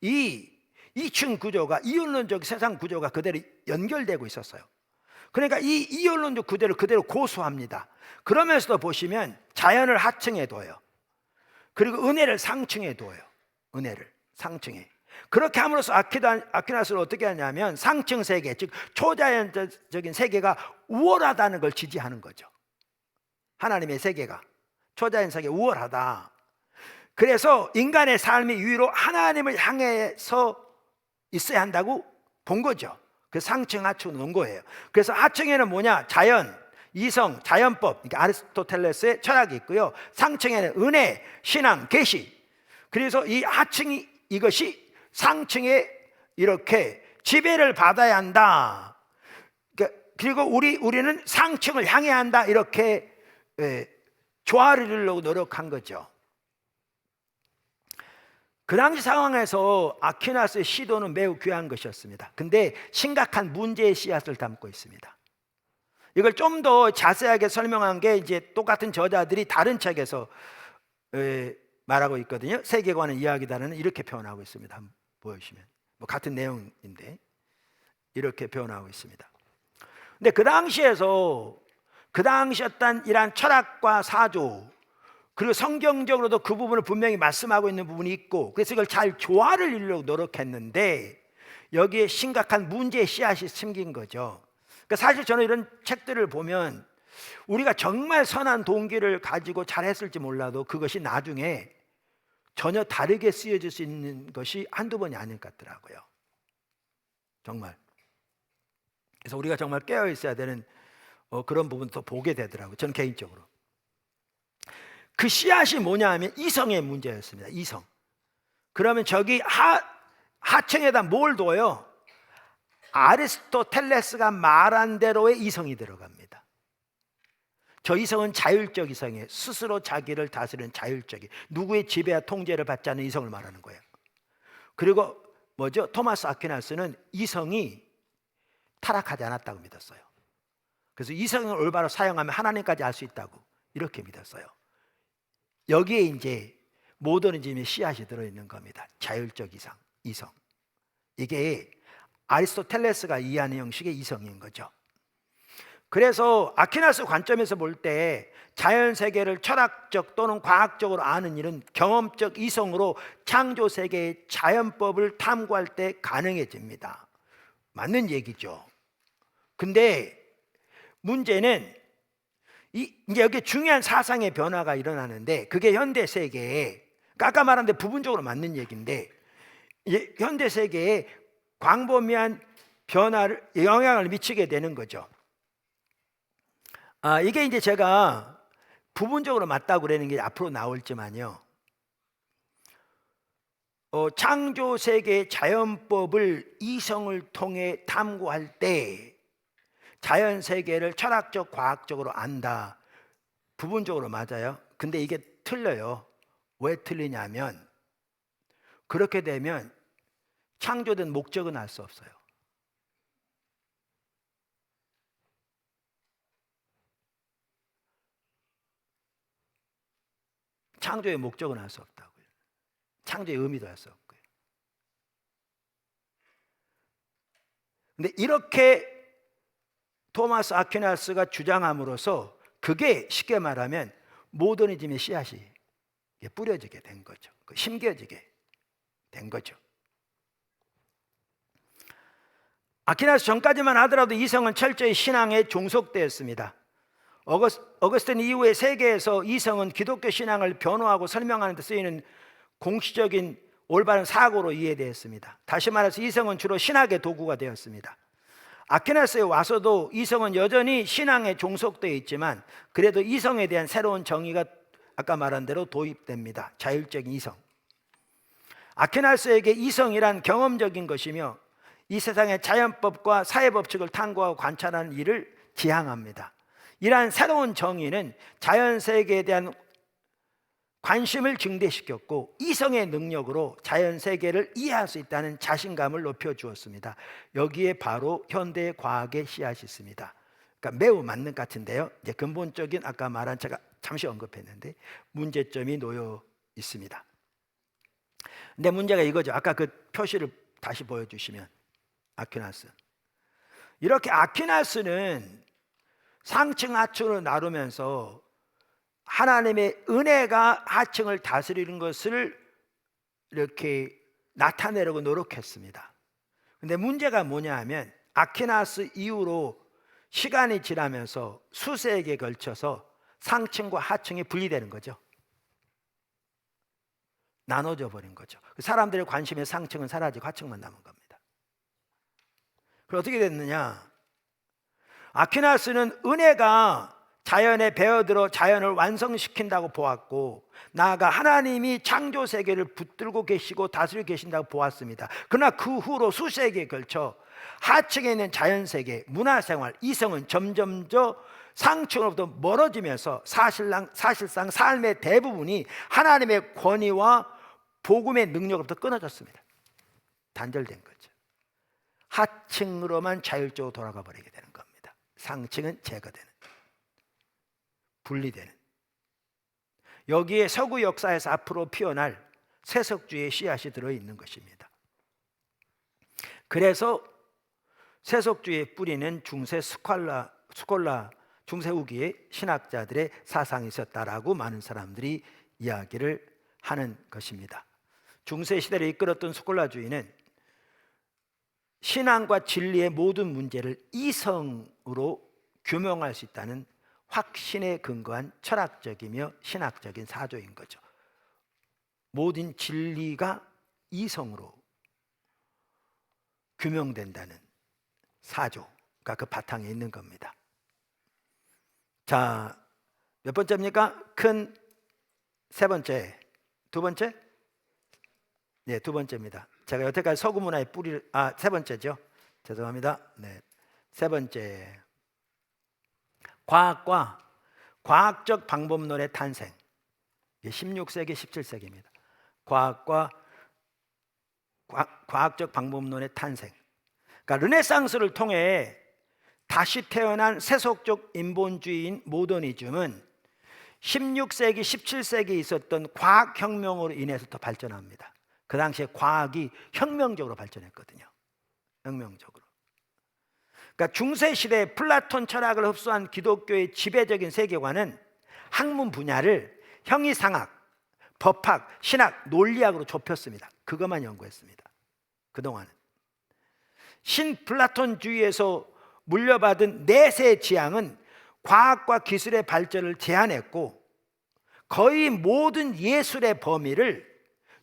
이 2층 구조가, 이원론적 세상 구조가 그대로 연결되고 있었어요. 그러니까 이 이원론적 구조를 그대로 고수합니다. 그러면서도 보시면 자연을 하층에 둬요. 그리고 은혜를 상층에 둬요. 은혜를 상층에. 그렇게 함으로써 아퀴나스를 어떻게 하냐면 상층 세계, 즉 초자연적인 세계가 우월하다는 걸 지지하는 거죠. 하나님의 세계가 초자연 세계 우월하다. 그래서 인간의 삶이 위로 하나님을 향해서 있어야 한다고 본 거죠. 그 상층 하층으로 놓은 거예요. 그래서 하층에는 뭐냐? 자연, 이성, 자연법, 그러니까 아리스토텔레스의 철학이 있고요. 상층에는 은혜, 신앙, 계시. 그래서 이 하층이, 이것이 상층에 이렇게 지배를 받아야 한다. 그리고 우리는 상층을 향해야 한다. 이렇게 조화를 이루려고 노력한 거죠. 그 당시 상황에서 아퀴나스의 시도는 매우 귀한 것이었습니다. 근데 심각한 문제의 씨앗을 담고 있습니다. 이걸 좀 더 자세하게 설명한 게 이제 똑같은 저자들이 다른 책에서 말하고 있거든요. 세계관의 이야기다는 이렇게 표현하고 있습니다. 한번 보여주시면 뭐 같은 내용인데 이렇게 표현하고 있습니다. 근데 그 당시 어떤 이러한 철학과 사조, 그리고 성경적으로도 그 부분을 분명히 말씀하고 있는 부분이 있고, 그래서 이걸 잘 조화를 이루려고 노력했는데 여기에 심각한 문제의 씨앗이 심긴 거죠. 그러니까 사실 저는 이런 책들을 보면 우리가 정말 선한 동기를 가지고 잘했을지 몰라도 그것이 나중에 전혀 다르게 쓰여질 수 있는 것이 한두 번이 아닌 것 같더라고요. 정말. 그래서 우리가 정말 깨어 있어야 되는 그런 부분도 보게 되더라고요. 저는 개인적으로. 그 씨앗이 뭐냐 하면 이성의 문제였습니다. 이성. 그러면 저기 하층에다 뭘 둬요? 아리스토텔레스가 말한 대로의 이성이 들어갑니다. 저 이성은 자율적 이성이에요. 스스로 자기를 다스리는 자율적인, 누구의 지배와 통제를 받지 않는 이성을 말하는 거예요. 그리고 뭐죠? 토마스 아퀴나스는 이성이 타락하지 않았다고 믿었어요. 그래서 이성을 올바로 사용하면 하나님까지 알 수 있다고 이렇게 믿었어요. 여기에 이제 모더니즘의 씨앗이 들어있는 겁니다. 자율적 이성. 이게 아리스토텔레스가 이해하는 형식의 이성인 거죠. 그래서 아퀴나스 관점에서 볼 때 자연세계를 철학적 또는 과학적으로 아는 일은 경험적 이성으로 창조세계의 자연법을 탐구할 때 가능해집니다. 맞는 얘기죠. 근데 문제는 이제 여기 중요한 사상의 변화가 일어나는데, 그게 현대 세계에, 아까 말한 데 부분적으로 맞는 얘기인데, 이제 현대 세계에 광범위한 변화를, 영향을 미치게 되는 거죠. 이게 이제 제가 부분적으로 맞다고 그러는 게 앞으로 나올지만요, 창조 세계의 자연법을 이성을 통해 탐구할 때 자연 세계를 철학적, 과학적으로 안다. 부분적으로 맞아요. 근데 이게 틀려요. 왜 틀리냐면, 그렇게 되면 창조된 목적은 알 수 없어요. 창조의 목적은 알 수 없다고요. 창조의 의미도 알 수 없고요. 근데 이렇게 토마스 아퀴나스가 주장함으로써, 그게 쉽게 말하면 모더니즘의 씨앗이 뿌려지게 된 거죠. 심겨지게 된 거죠. 아퀴나스 전까지만 하더라도 이성은 철저히 신앙에 종속되었습니다. 어거스틴 이후에 세계에서 이성은 기독교 신앙을 변호하고 설명하는 데 쓰이는 공식적인 올바른 사고로 이해되었습니다. 다시 말해서 이성은 주로 신학의 도구가 되었습니다. 아퀴나스에 와서도 이성은 여전히 신앙에 종속되어 있지만, 그래도 이성에 대한 새로운 정의가 아까 말한 대로 도입됩니다. 자율적인 이성. 아퀴나스에게 이성이란 경험적인 것이며, 이 세상의 자연법과 사회법칙을 탐구하고 관찰하는 일을 지향합니다. 이러한 새로운 정의는 자연세계에 대한 관심을 증대시켰고, 이성의 능력으로 자연세계를 이해할 수 있다는 자신감을 높여주었습니다. 여기에 바로 현대 과학의 씨앗이 있습니다. 그러니까 매우 맞는 것 같은데요, 이제 근본적인, 아까 말한, 제가 잠시 언급했는데 문제점이 놓여 있습니다. 근데 문제가 이거죠. 아까 그 표시를 다시 보여주시면, 아퀴나스, 이렇게 아퀴나스는 상층 하층으로 나누면서 하나님의 은혜가 하층을 다스리는 것을 이렇게 나타내려고 노력했습니다. 근데 문제가 뭐냐 하면, 아퀴나스 이후로 시간이 지나면서 수세기에 걸쳐서 상층과 하층이 분리되는 거죠. 나눠져 버린 거죠. 사람들의 관심의 상층은 사라지고 하층만 남은 겁니다. 그럼 어떻게 됐느냐? 아퀴나스는 은혜가 자연에 배어들어 자연을 완성시킨다고 보았고, 나아가 하나님이 창조 세계를 붙들고 계시고 다스리고 계신다고 보았습니다. 그러나 그 후로 수세기에 걸쳐 하층에 있는 자연세계, 문화생활, 이성은 점점 상층으로부터 멀어지면서 사실상 삶의 대부분이 하나님의 권위와 복음의 능력으로부터 끊어졌습니다. 단절된 거죠. 하층으로만 자율적으로 돌아가 버리게 되는 겁니다. 상층은 제거되는, 분리되는. 여기에 서구 역사에서 앞으로 피어날 세속주의의 씨앗이 들어있는 것입니다. 그래서 세속주의의 뿌리는 중세 스콜라 중세 후기의 신학자들의 사상이 있었다라고 많은 사람들이 이야기를 하는 것입니다. 중세 시대를 이끌었던 스콜라주의는 신앙과 진리의 모든 문제를 이성으로 규명할 수 있다는 확신에 근거한 철학적이며 신학적인 사조인 거죠. 모든 진리가 이성으로 규명된다는 사조가 그 바탕에 있는 겁니다. 자, 몇 번째입니까? 큰 세 번째, 두 번째? 네, 두 번째입니다. 제가 여태까지 서구 문화의 뿌리를, 세 번째죠. 죄송합니다. 네, 세 번째. 과학과 과학적 방법론의 탄생. 16세기, 17세기입니다. 과학과 과학적 방법론의 탄생. 그러니까 르네상스를 통해 다시 태어난 세속적 인본주의인 모더니즘은 16세기, 17세기에 있었던 과학혁명으로 인해서 더 발전합니다. 그 당시에 과학이 혁명적으로 발전했거든요. 혁명적으로. 그러니까 중세시대 플라톤 철학을 흡수한 기독교의 지배적인 세계관은 학문 분야를 형이상학, 법학, 신학, 논리학으로 좁혔습니다. 그것만 연구했습니다. 그동안은. 신플라톤주의에서 물려받은 내세 지향은 과학과 기술의 발전을 제한했고 거의 모든 예술의 범위를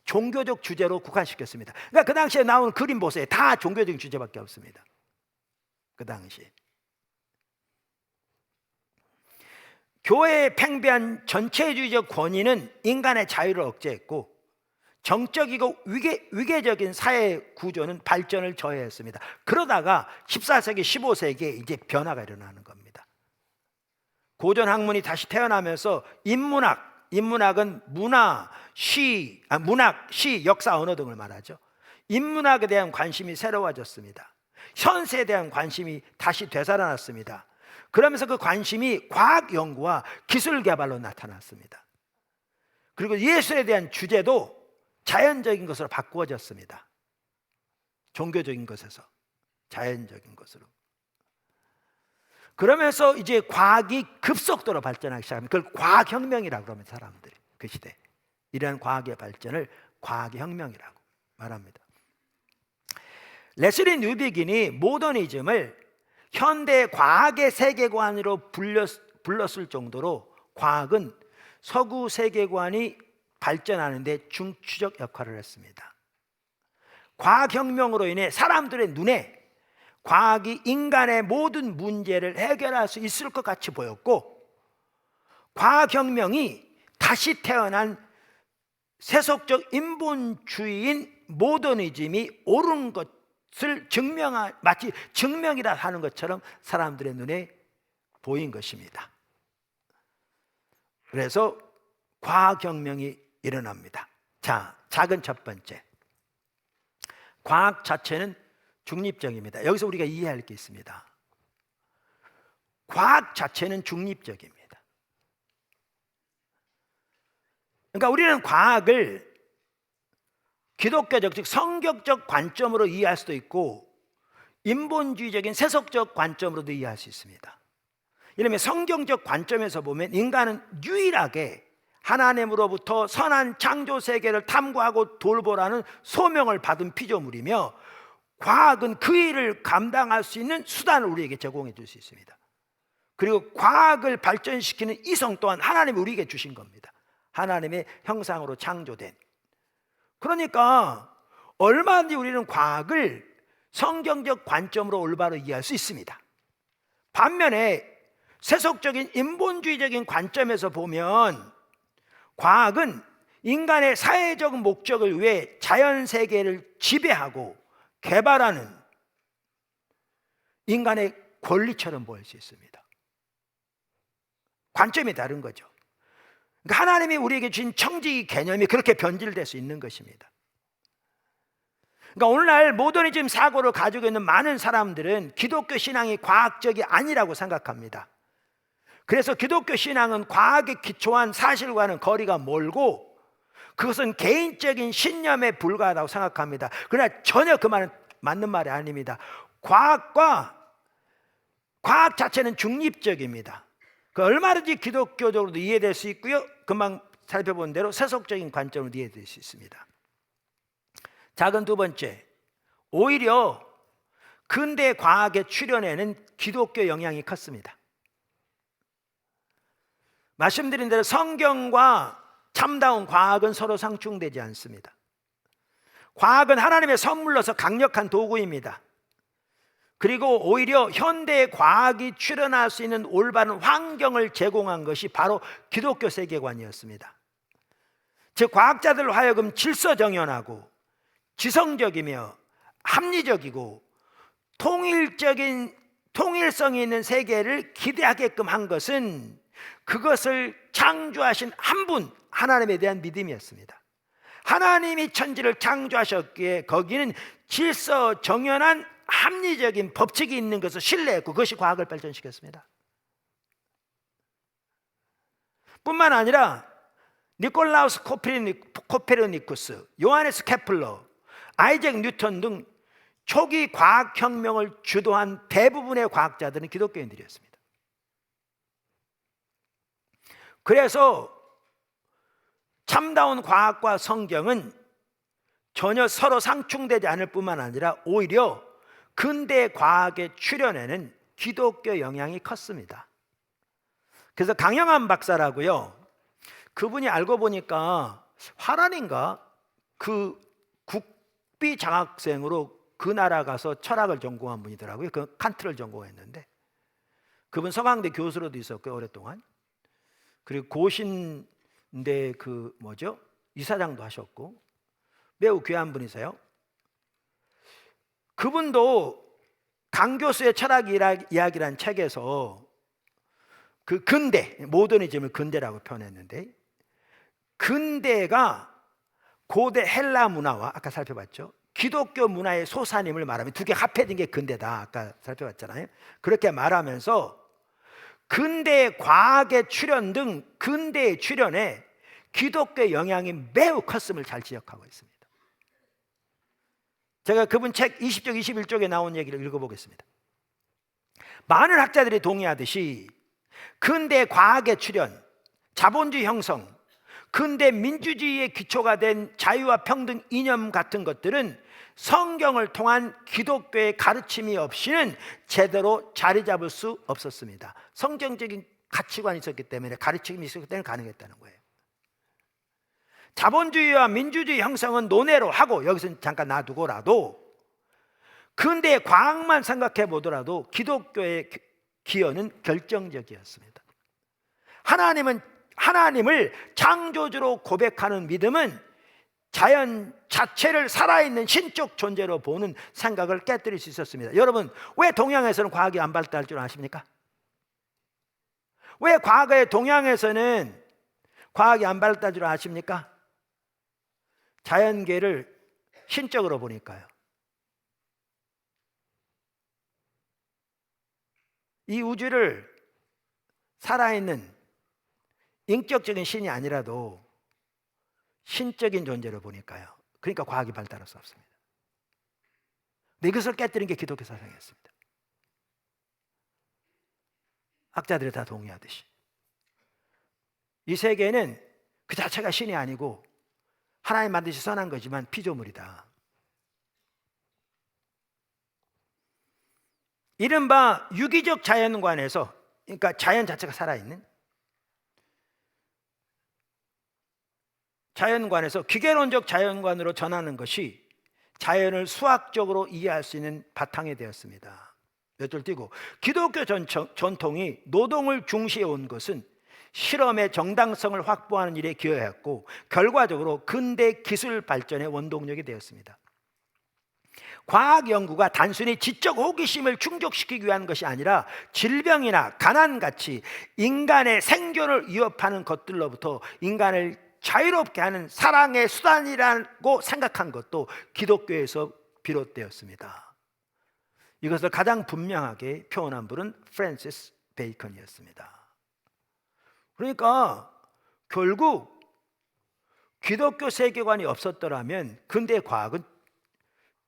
종교적 주제로 국한시켰습니다. 그러니까 그 당시에 나온 그림 보세요. 다 종교적인 주제밖에 없습니다. 그 당시 교회의 팽배한 전체주의적 권위는 인간의 자유를 억제했고 정적이고 위계적인 사회 구조는 발전을 저해했습니다. 그러다가 14세기, 15세기에 이제 변화가 일어나는 겁니다. 고전 학문이 다시 태어나면서 인문학은 문학, 시, 역사, 언어 등을 말하죠. 인문학에 대한 관심이 새로워졌습니다. 현세에 대한 관심이 다시 되살아났습니다. 그러면서 그 관심이 과학 연구와 기술 개발로 나타났습니다. 그리고 예술에 대한 주제도 자연적인 것으로 바꾸어졌습니다. 종교적인 것에서 자연적인 것으로. 그러면서 이제 과학이 급속도로 발전하기 시작합니다. 그걸 과학혁명이라고 그러면 사람들이 그 시대 이러한 과학의 발전을 과학혁명이라고 말합니다. 레슬리 뉴비긴이 모더니즘을 현대 과학의 세계관으로 불렀을 정도로 과학은 서구 세계관이 발전하는 데 중추적 역할을 했습니다. 과학혁명으로 인해 사람들의 눈에 과학이 인간의 모든 문제를 해결할 수 있을 것 같이 보였고 과학혁명이 다시 태어난 세속적 인본주의인 모더니즘이 옳은 것을 마치 증명이라 하는 것처럼 사람들의 눈에 보인 것입니다. 그래서 과학혁명이 일어납니다. 자, 작은 첫 번째, 과학 자체는 중립적입니다. 여기서 우리가 이해할 게 있습니다. 과학 자체는 중립적입니다. 그러니까 우리는 과학을 기독교적, 즉 성경적 관점으로 이해할 수도 있고 인본주의적인 세속적 관점으로도 이해할 수 있습니다. 이러면 성경적 관점에서 보면 인간은 유일하게 하나님으로부터 선한 창조 세계를 탐구하고 돌보라는 소명을 받은 피조물이며 과학은 그 일을 감당할 수 있는 수단을 우리에게 제공해 줄 수 있습니다. 그리고 과학을 발전시키는 이성 또한 하나님이 우리에게 주신 겁니다. 하나님의 형상으로 창조된. 그러니까 얼마든지 우리는 과학을 성경적 관점으로 올바로 이해할 수 있습니다. 반면에 세속적인 인본주의적인 관점에서 보면 과학은 인간의 사회적 목적을 위해 자연 세계를 지배하고 개발하는 인간의 권리처럼 보일 수 있습니다. 관점이 다른 거죠. 그러니까 하나님이 우리에게 주신 청지기 개념이 그렇게 변질될 수 있는 것입니다. 그러니까 오늘날 모더니즘 사고를 가지고 있는 많은 사람들은 기독교 신앙이 과학적이 아니라고 생각합니다. 그래서 기독교 신앙은 과학에 기초한 사실과는 거리가 멀고 그것은 개인적인 신념에 불과하다고 생각합니다. 그러나 전혀 그 말은 맞는 말이 아닙니다. 과학 자체는 중립적입니다. 그 얼마든지 기독교적으로도 이해될 수 있고요, 금방 살펴본 대로 세속적인 관점으로 이해될 수 있습니다. 작은 두 번째, 오히려 근대 과학의 출현에는 기독교 영향이 컸습니다. 말씀드린 대로 성경과 참다운 과학은 서로 상충되지 않습니다. 과학은 하나님의 선물로서 강력한 도구입니다. 그리고 오히려 현대의 과학이 출현할 수 있는 올바른 환경을 제공한 것이 바로 기독교 세계관이었습니다. 즉 과학자들로 하여금 질서정연하고 지성적이며 합리적이고 통일성이 있는 세계를 기대하게끔 한 것은 그것을 창조하신 한 분 하나님에 대한 믿음이었습니다. 하나님이 천지를 창조하셨기에 거기는 질서정연한 합리적인 법칙이 있는 것을 신뢰했고 그것이 과학을 발전시켰습니다. 뿐만 아니라 니콜라우스 코페르니쿠스, 요하네스 케플러, 아이작 뉴턴 등 초기 과학혁명을 주도한 대부분의 과학자들은 기독교인들이었습니다. 그래서 참다운 과학과 성경은 전혀 서로 상충되지 않을 뿐만 아니라 오히려 근대 과학의 출현에는 기독교 영향이 컸습니다. 그래서 강영한 박사라고요, 그분이 알고 보니까 화란인가 그 국비 장학생으로 그 나라 가서 철학을 전공한 분이더라고요. 그 칸트를 전공했는데, 그분 서강대 교수로도 있었고요, 오랫동안. 그리고 고신대 이사장도 하셨고 매우 귀한 분이세요. 그분도 강 교수의 철학 이야기란 책에서 그 근대, 모더니즘을 근대라고 표현했는데, 근대가 고대 헬라 문화와 아까 살펴봤죠, 기독교 문화의 소산임을 말하면 두 개 합해진 게 근대다, 아까 살펴봤잖아요. 그렇게 말하면서 근대 과학의 출현 등 근대의 출현에 기독교의 영향이 매우 컸음을 잘 지적하고 있습니다. 제가 그분 책 20쪽 21쪽에 나온 얘기를 읽어보겠습니다. 많은 학자들이 동의하듯이 근대 과학의 출현, 자본주의 형성, 근대 민주주의의 기초가 된 자유와 평등 이념 같은 것들은 성경을 통한 기독교의 가르침이 없이는 제대로 자리 잡을 수 없었습니다. 성경적인 가치관이 있었기 때문에, 가르침이 있었기 때문에 가능했다는 거예요. 자본주의와 민주주의 형성은 논외로 하고, 여기서 잠깐 놔두고라도 근대의 과학만 생각해 보더라도 기독교의 기여는 결정적이었습니다. 하나님을 창조주로 고백하는 믿음은 자연 자체를 살아있는 신적 존재로 보는 생각을 깨뜨릴 수 있었습니다. 여러분, 왜 동양에서는 과학이 안 발달할 줄 아십니까? 왜 과거의 동양에서는 과학이 안 발달할 줄 아십니까? 자연계를 신적으로 보니까요. 이 우주를 살아있는 인격적인 신이 아니라도 신적인 존재로 보니까요. 그러니까 과학이 발달할 수 없습니다. 근데 이것을 깨뜨린 게 기독교 사상이었습니다. 학자들이 다 동의하듯이 이 세계는 그 자체가 신이 아니고 하나님 만드시 선한 거지만 피조물이다. 이른바 유기적 자연관에서, 그러니까 자연 자체가 살아있는 자연관에서 기계론적 자연관으로 전하는 것이 자연을 수학적으로 이해할 수 있는 바탕이 되었습니다. 몇 줄 띄고, 기독교 전통이 노동을 중시해 온 것은 실험의 정당성을 확보하는 일에 기여했고, 결과적으로 근대 기술 발전의 원동력이 되었습니다. 과학 연구가 단순히 지적 호기심을 충족시키기 위한 것이 아니라 질병이나 가난같이 인간의 생존을 위협하는 것들로부터 인간을 자유롭게 하는 사랑의 수단이라고 생각한 것도 기독교에서 비롯되었습니다. 이것을 가장 분명하게 표현한 분은 프랜시스 베이컨이었습니다. 그러니까 결국 기독교 세계관이 없었더라면 근대 과학은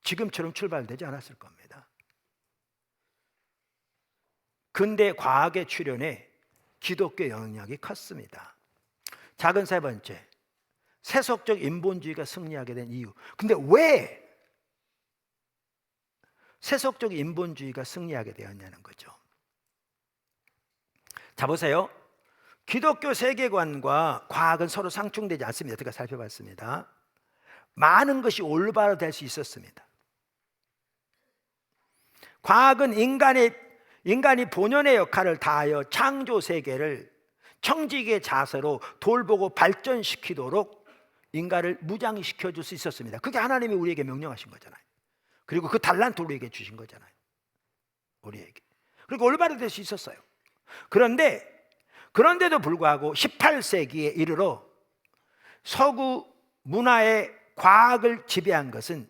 지금처럼 출발되지 않았을 겁니다. 근대 과학의 출현에 기독교 영향력이 컸습니다. 작은 세 번째, 세속적 인본주의가 승리하게 된 이유. 근데 왜 세속적 인본주의가 승리하게 되었냐는 거죠. 자, 보세요. 기독교 세계관과 과학은 서로 상충되지 않습니다. 제가 살펴봤습니다. 많은 것이 올바로 될 수 있었습니다. 과학은 인간이 본연의 역할을 다하여 창조 세계를 청지기의 자세로 돌보고 발전시키도록 인간을 무장시켜 줄 수 있었습니다. 그게 하나님이 우리에게 명령하신 거잖아요. 그리고 그 달란트 우리에게 주신 거잖아요. 우리에게. 그리고 올바로 될 수 있었어요. 그런데도 불구하고 18세기에 이르러 서구 문화의 과학을 지배한 것은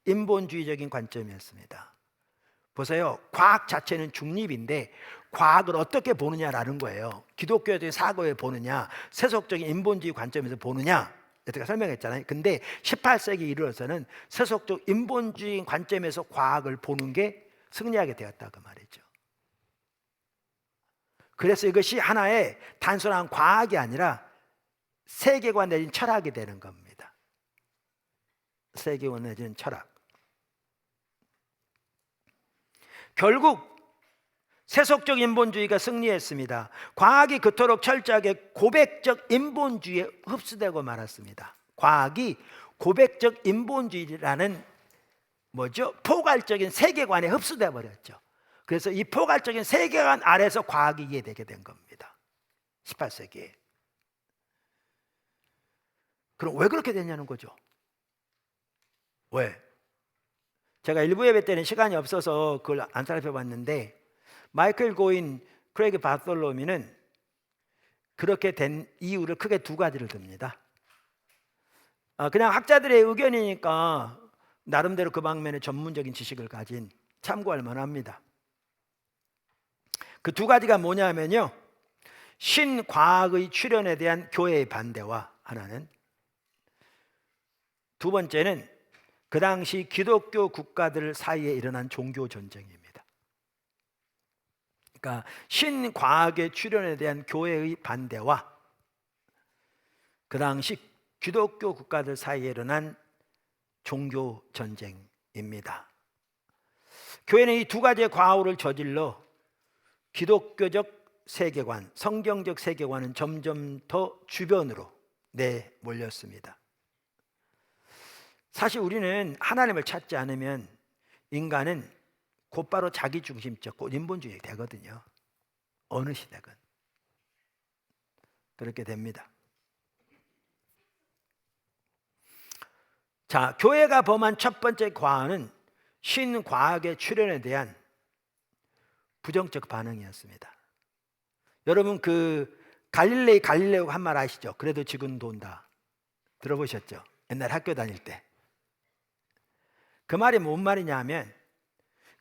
인본주의적인 관점이었습니다. 보세요. 과학 자체는 중립인데 과학을 어떻게 보느냐라는 거예요. 기독교적인 사고에 보느냐, 세속적인 인본주의 관점에서 보느냐, 제가 설명했잖아요. 근데 18세기 이르러서는 세속적 인본주의 관점에서 과학을 보는 게 승리하게 되었다고 말이죠. 그래서 이것이 하나의 단순한 과학이 아니라 세계관 내진 철학이 되는 겁니다. 세계관 내진 철학. 결국 세속적 인본주의가 승리했습니다. 과학이 그토록 철저하게 고백적 인본주의에 흡수되고 말았습니다. 과학이 고백적 인본주의라는 뭐죠? 포괄적인 세계관에 흡수돼 버렸죠. 그래서 이 포괄적인 세계관 아래서 과학이 이해되게 된 겁니다. 18세기에. 그럼 왜 그렇게 됐냐는 거죠. 왜? 제가 일부 예배 때는 시간이 없어서 그걸 안 살펴봤는데, 마이클 고인, 크레이그 바솔로미는 그렇게 된 이유를 크게 두 가지를 듭니다. 그냥 학자들의 의견이니까 나름대로 그 방면에 전문적인 지식을 가진 참고할 만합니다. 그 두 가지가 뭐냐면요, 신과학의 출현에 대한 교회의 반대와 하나는, 두 번째는 그 당시 기독교 국가들 사이에 일어난 종교 전쟁입니다. 그러니까 신과학의 출현에 대한 교회의 반대와 그 당시 기독교 국가들 사이에 일어난 종교 전쟁입니다. 교회는 이 두 가지의 과오를 저질러 기독교적 세계관, 성경적 세계관은 점점 더 주변으로 내몰렸습니다. 사실 우리는 하나님을 찾지 않으면 인간은 곧바로 자기중심적 인본주의 되거든요. 어느 시대건 그렇게 됩니다. 자, 교회가 범한 첫 번째 과언은 신과학의 출현에 대한 부정적 반응이었습니다. 여러분, 그 갈릴레오가 한 말 아시죠? 그래도 지구는 돈다. 들어보셨죠? 옛날 학교 다닐 때. 그 말이 뭔 말이냐 하면,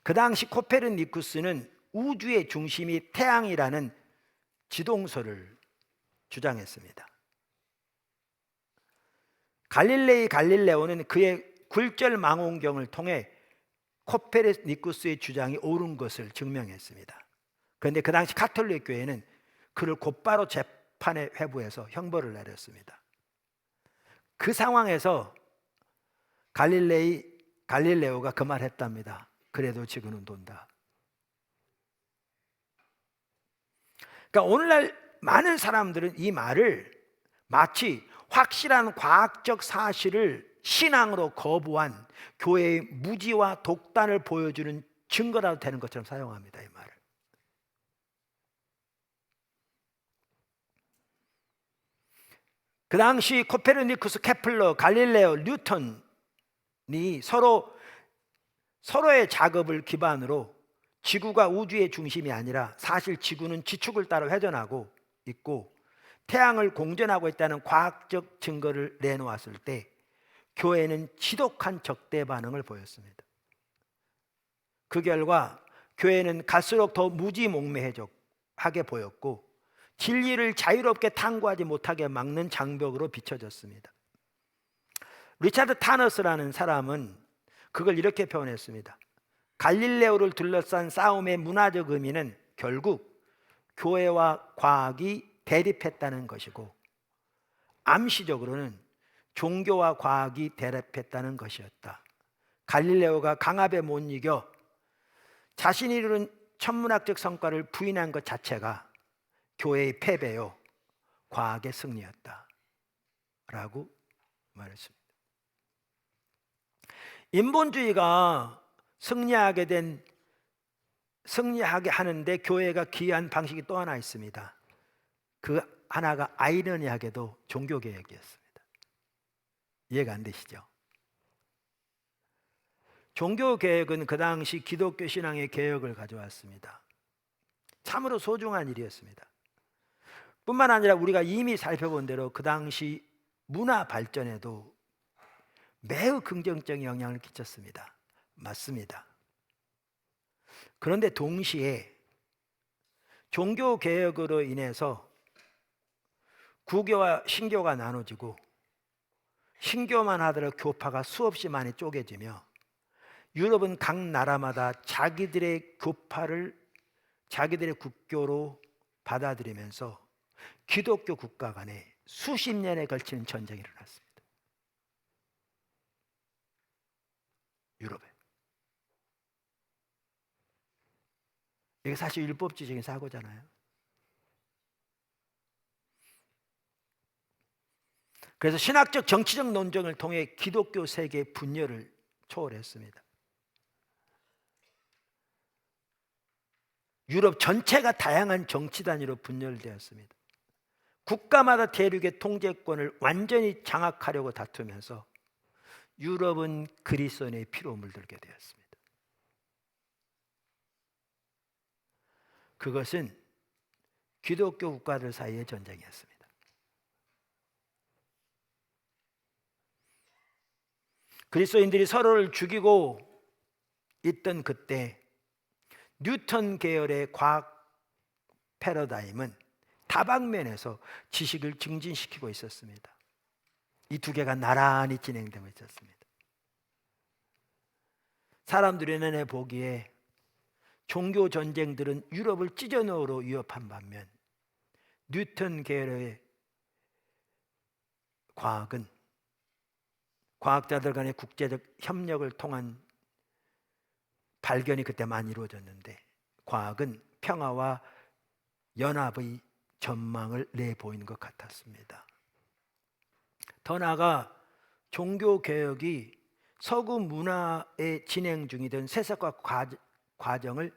그 당시 코페르니쿠스는 우주의 중심이 태양이라는 지동설을 주장했습니다. 갈릴레오는 그의 굴절망원경을 통해 코페르니쿠스의 주장이 옳은 것을 증명했습니다. 그런데 그 당시 가톨릭 교회는 그를 곧바로 재판에 회부해서 형벌을 내렸습니다. 그 상황에서 갈릴레오가 그 말 했답니다. 그래도 지구는 돈다. 그러니까 오늘날 많은 사람들은 이 말을 마치 확실한 과학적 사실을 신앙으로 거부한 교회의 무지와 독단을 보여주는 증거라도 되는 것처럼 사용합니다. 이 말을. 그 당시 코페르니쿠스, 케플러, 갈릴레오, 뉴턴이 서로의 작업을 기반으로 지구가 우주의 중심이 아니라 사실 지구는 지축을 따라 회전하고 있고 태양을 공전하고 있다는 과학적 증거를 내놓았을 때 교회는 지독한 적대 반응을 보였습니다. 그 결과 교회는 갈수록 더 무지몽매하게 보였고 진리를 자유롭게 탐구하지 못하게 막는 장벽으로 비춰졌습니다. 리차드 타너스라는 사람은 그걸 이렇게 표현했습니다. 갈릴레오를 둘러싼 싸움의 문화적 의미는 결국 교회와 과학이 대립했다는 것이고 암시적으로는 종교와 과학이 대립했다는 것이었다. 갈릴레오가 강압에 못 이겨 자신이 이룬 천문학적 성과를 부인한 것 자체가 교회의 패배요 과학의 승리였다 라고 말했습니다. 인본주의가 승리하게 하는데 교회가 기여한 방식이 또 하나 있습니다. 그 하나가 아이러니하게도 종교개혁이었습니다. 이해가 안 되시죠? 종교개혁은 그 당시 기독교 신앙의 개혁을 가져왔습니다. 참으로 소중한 일이었습니다. 뿐만 아니라 우리가 이미 살펴본 대로 그 당시 문화 발전에도 매우 긍정적인 영향을 끼쳤습니다. 맞습니다. 그런데 동시에 종교개혁으로 인해서 구교와 신교가 나눠지고 신교만 하더라도 교파가 수없이 많이 쪼개지며 유럽은 각 나라마다 자기들의 교파를 자기들의 국교로 받아들이면서 기독교 국가 간에 수십 년에 걸치는 전쟁이 일어났습니다. 유럽에. 이게 사실 율법주의적인 사고잖아요. 그래서 신학적 정치적 논쟁을 통해 기독교 세계의 분열을 초월했습니다. 유럽 전체가 다양한 정치 단위로 분열되었습니다. 국가마다 대륙의 통제권을 완전히 장악하려고 다투면서 유럽은 그리스도인의 피로 물들게 되었습니다. 그것은 기독교 국가들 사이의 전쟁이었습니다. 그리스도인들이 서로를 죽이고 있던 그때 뉴턴 계열의 과학 패러다임은 다방면에서 지식을 증진시키고 있었습니다. 이 두 개가 나란히 진행되고 있었습니다. 사람들의 눈에 보기에 종교 전쟁들은 유럽을 찢어놓으러 위협한 반면 뉴턴 계열의 과학은 과학자들 간의 국제적 협력을 통한 발견이 그때 많이 이루어졌는데 과학은 평화와 연합의 전망을 내보이는 것 같았습니다. 더 나아가 종교개혁이 서구 문화에 진행 중이던 세속화 과정을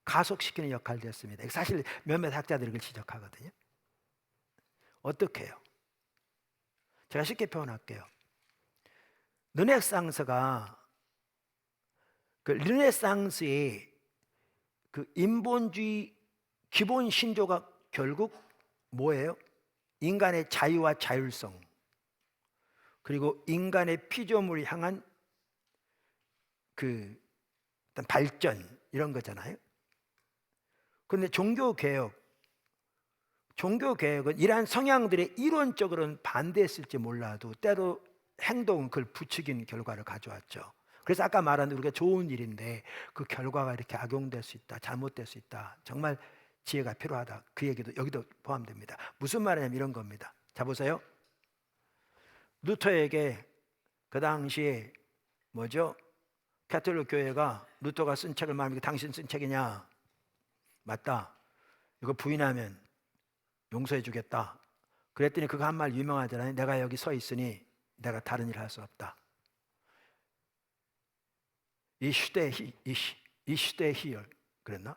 가속시키는 역할을 했습니다. 사실 몇몇 학자들이 그걸 지적하거든요. 어떻게 해요? 제가 쉽게 표현할게요. 르네상스가 르네상스의 인본주의 기본 신조가 결국 뭐예요? 인간의 자유와 자율성, 그리고 인간의 피조물을 향한 어떤 발전, 이런 거잖아요. 그런데 종교개혁은 이러한 성향들의 이론적으로는 반대했을지 몰라도 때로 행동은 그걸 부추긴 결과를 가져왔죠. 그래서 아까 말한 우리가 좋은 일인데 그 결과가 이렇게 악용될 수 있다, 잘못될 수 있다, 정말 지혜가 필요하다, 그 얘기도 여기도 포함됩니다. 무슨 말이냐면 이런 겁니다. 자, 보세요. 루터에게 그 당시에 카톨릭 교회가 루터가 쓴 책을 말하면 당신 쓴 책이냐? 맞다. 이거 부인하면 용서해 주겠다. 그랬더니 그거 한 말 유명하잖아요. 내가 여기 서 있으니 내가 다른 일 할 수 없다. 이 시대의 희열 그랬나?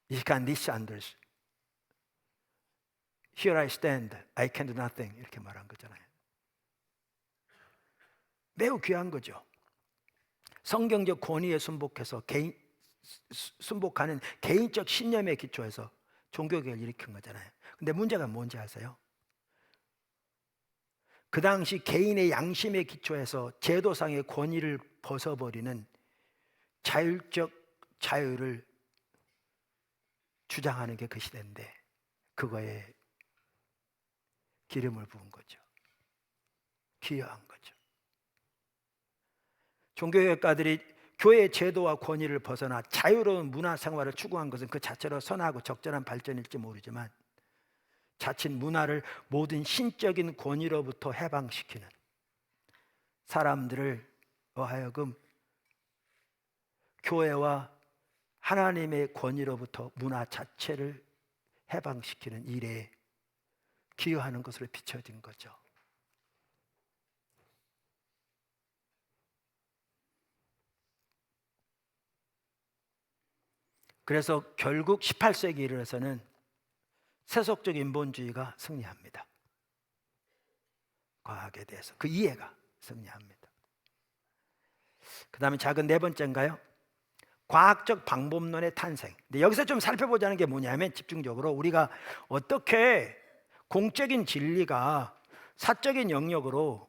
Ich kann nichts anderes. Here I stand, I can do nothing. 이렇게 말한 거잖아요. 매우 귀한 거죠. 성경적 권위에 순복하는 개인적 신념에 기초해서 종교개혁을 일으킨 거잖아요. 근데 문제가 뭔지 아세요? 그 당시 개인의 양심에 기초해서 제도상의 권위를 벗어버리는 자율적 자유를 주장하는 게 그 시대인데 그거에 기름을 부은 거죠. 기여한 거죠. 종교개혁가들이 교회의 제도와 권위를 벗어나 자유로운 문화 생활을 추구한 것은 그 자체로 선하고 적절한 발전일지 모르지만 자칫 문화를 모든 신적인 권위로부터 해방시키는, 사람들을 하여금 교회와 하나님의 권위로부터 문화 자체를 해방시키는 일에 기여하는 것으로 비춰진 거죠. 그래서 결국 18세기 이르러서는 세속적 인본주의가 승리합니다. 과학에 대해서 그 이해가 승리합니다. 그 다음에 작은 네 번째인가요? 과학적 방법론의 탄생. 근데 여기서 좀 살펴보자는 게 뭐냐면 집중적으로 우리가 어떻게 공적인 진리가 사적인 영역으로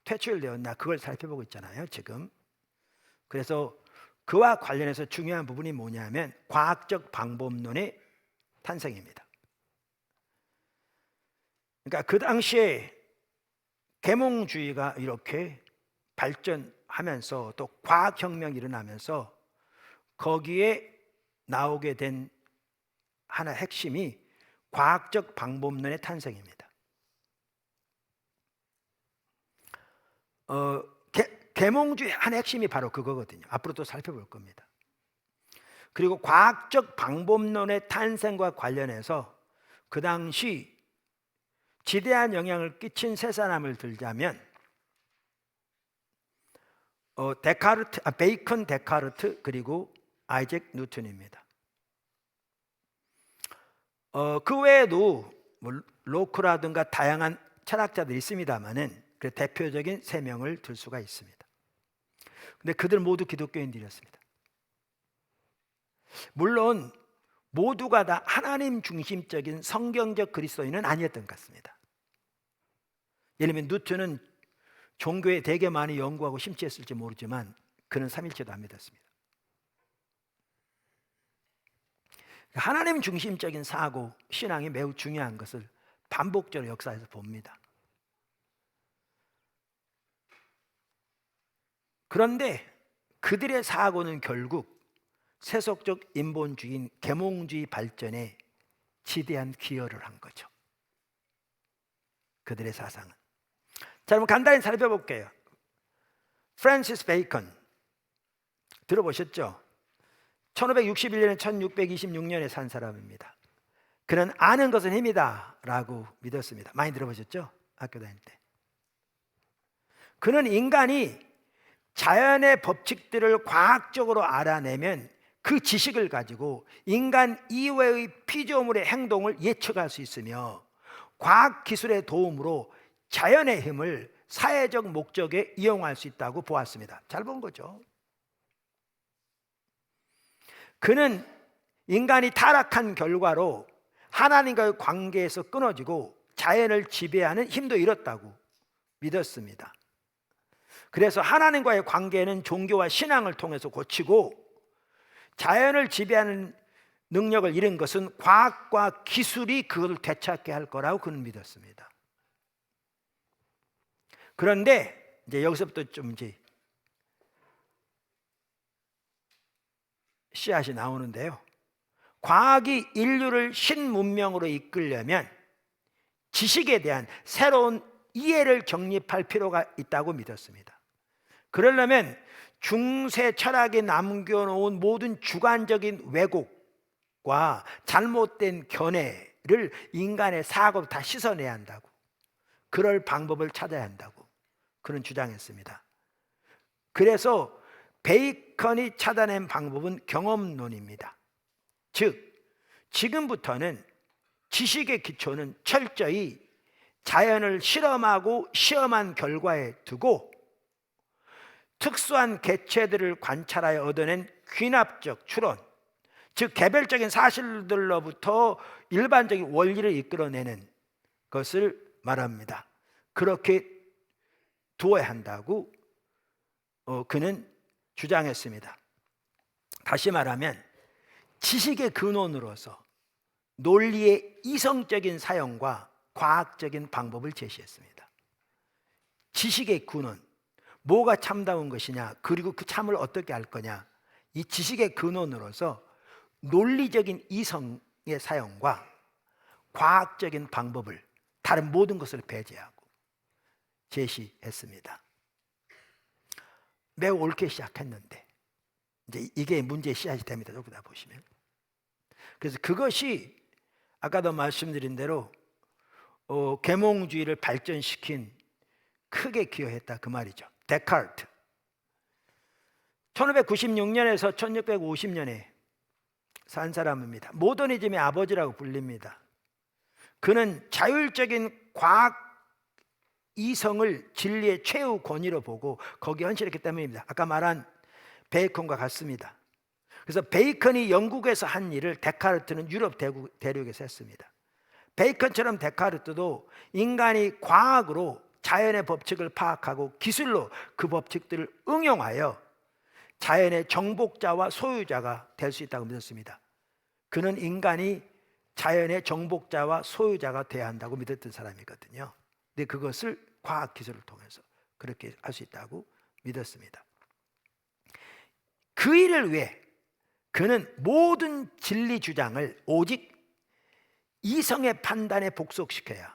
퇴출되었나 그걸 살펴보고 있잖아요 지금. 그래서 그와 관련해서 중요한 부분이 뭐냐면 과학적 방법론의 탄생입니다. 그러니까 그 당시에 계몽주의가 이렇게 발전하면서 또 과학혁명이 일어나면서 거기에 나오게 된 하나의 핵심이 과학적 방법론의 탄생입니다. 계몽주의 한 핵심이 바로 그거거든요. 앞으로 또 살펴볼 겁니다. 그리고 과학적 방법론의 탄생과 관련해서 그 당시 지대한 영향을 끼친 세 사람을 들자면 베이컨, 데카르트, 그리고 아이잭 뉴턴입니다. 그 외에도 뭐 로크라든가 다양한 철학자들이 있습니다만은 그 대표적인 세 명을 들 수가 있습니다. 근데 그들 모두 기독교인들이었습니다. 물론 모두가 다 하나님 중심적인 성경적 그리스도인은 아니었던 것 같습니다. 예를 들면 뉴턴은 종교에 되게 많이 연구하고 심취했을지 모르지만 그는 삼일체도 안 믿었습니다. 하나님 중심적인 사고, 신앙이 매우 중요한 것을 반복적으로 역사에서 봅니다. 그런데 그들의 사고는 결국 세속적 인본주의인 계몽주의 발전에 지대한 기여를 한 거죠. 그들의 사상은. 자, 그럼 간단히 살펴볼게요. 프랜시스 베이컨 들어보셨죠? 1561년에 1626년에 산 사람입니다. 그는 아는 것은 힘이다 라고 믿었습니다. 많이 들어보셨죠? 학교 다닐 때. 그는 인간이 자연의 법칙들을 과학적으로 알아내면 그 지식을 가지고 인간 이외의 피조물의 행동을 예측할 수 있으며 과학기술의 도움으로 자연의 힘을 사회적 목적에 이용할 수 있다고 보았습니다. 잘 본 거죠. 그는 인간이 타락한 결과로 하나님과의 관계에서 끊어지고 자연을 지배하는 힘도 잃었다고 믿었습니다. 그래서 하나님과의 관계는 종교와 신앙을 통해서 고치고 자연을 지배하는 능력을 잃은 것은 과학과 기술이 그것을 되찾게 할 거라고 그는 믿었습니다. 그런데 이제 여기서부터 좀 이제 씨앗이 나오는데요. 과학이 인류를 신문명으로 이끌려면 지식에 대한 새로운 이해를 정립할 필요가 있다고 믿었습니다. 그러려면 중세 철학에 남겨놓은 모든 주관적인 왜곡과 잘못된 견해를 인간의 사고로 다 씻어내야 한다고, 그럴 방법을 찾아야 한다고 그는 주장했습니다. 그래서 베이컨이 찾아낸 방법은 경험론입니다. 즉 지금부터는 지식의 기초는 철저히 자연을 실험하고 시험한 결과에 두고 특수한 개체들을 관찰하여 얻어낸 귀납적 추론, 즉 개별적인 사실들로부터 일반적인 원리를 이끌어내는 것을 말합니다. 그렇게 두어야 한다고 그는 주장했습니다. 다시 말하면 지식의 근원으로서 논리의 이성적인 사용과 과학적인 방법을 제시했습니다. 지식의 근원, 뭐가 참다운 것이냐, 그리고 그 참을 어떻게 할 거냐, 이 지식의 근원으로서 논리적인 이성의 사용과 과학적인 방법을, 다른 모든 것을 배제하고 제시했습니다. 매우 옳게 시작했는데 이제 이게 문제의 씨앗이 됩니다. 여기다 보시면. 그래서 그것이 아까도 말씀드린 대로 계몽주의를 발전시킨, 크게 기여했다 그 말이죠. 데카르트 1596년에서 1650년에 산 사람입니다. 모더니즘의 아버지라고 불립니다. 그는 자율적인 과학 이성을 진리의 최후 권위로 보고 거기에 헌신했기 때문입니다. 아까 말한 베이컨과 같습니다. 그래서 베이컨이 영국에서 한 일을 데카르트는 유럽 대륙에서 했습니다. 베이컨처럼 데카르트도 인간이 과학으로 자연의 법칙을 파악하고 기술로 그 법칙들을 응용하여 자연의 정복자와 소유자가 될 수 있다고 믿었습니다. 그는 인간이 자연의 정복자와 소유자가 되어야 한다고 믿었던 사람이거든요. 근데 그것을 과학 기술을 통해서 그렇게 할 수 있다고 믿었습니다. 그 일을 위해 그는 모든 진리 주장을 오직 이성의 판단에 복속시켜야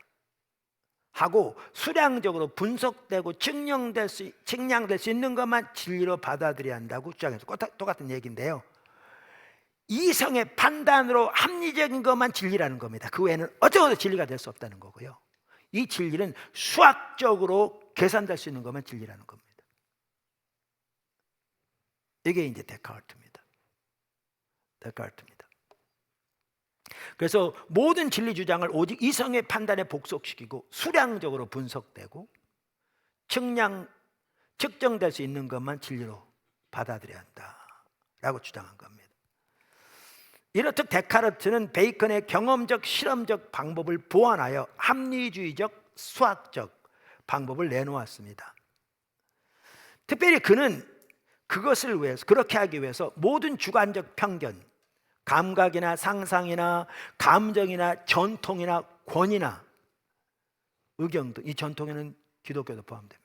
하고 수량적으로 분석되고 측량될 수 있는 것만 진리로 받아들여야 한다고 주장해서 똑같은 얘기인데요. 이성의 판단으로 합리적인 것만 진리라는 겁니다. 그 외에는 어쩌고도 진리가 될 수 없다는 거고요. 이 진리는 수학적으로 계산될 수 있는 것만 진리라는 겁니다. 이게 이제 데카르트입니다. 데카르트입니다. 그래서 모든 진리 주장을 오직 이성의 판단에 복속시키고 수량적으로 분석되고 측정될 수 있는 것만 진리로 받아들여야 한다라고 주장한 겁니다. 이렇듯 데카르트는 베이컨의 경험적 실험적 방법을 보완하여 합리주의적 수학적 방법을 내놓았습니다. 특별히 그는 그것을 위해서, 그렇게 하기 위해서 모든 주관적 편견, 감각이나 상상이나 감정이나 전통이나 권위나 의견 등, 이 전통에는 기독교도 포함됩니다.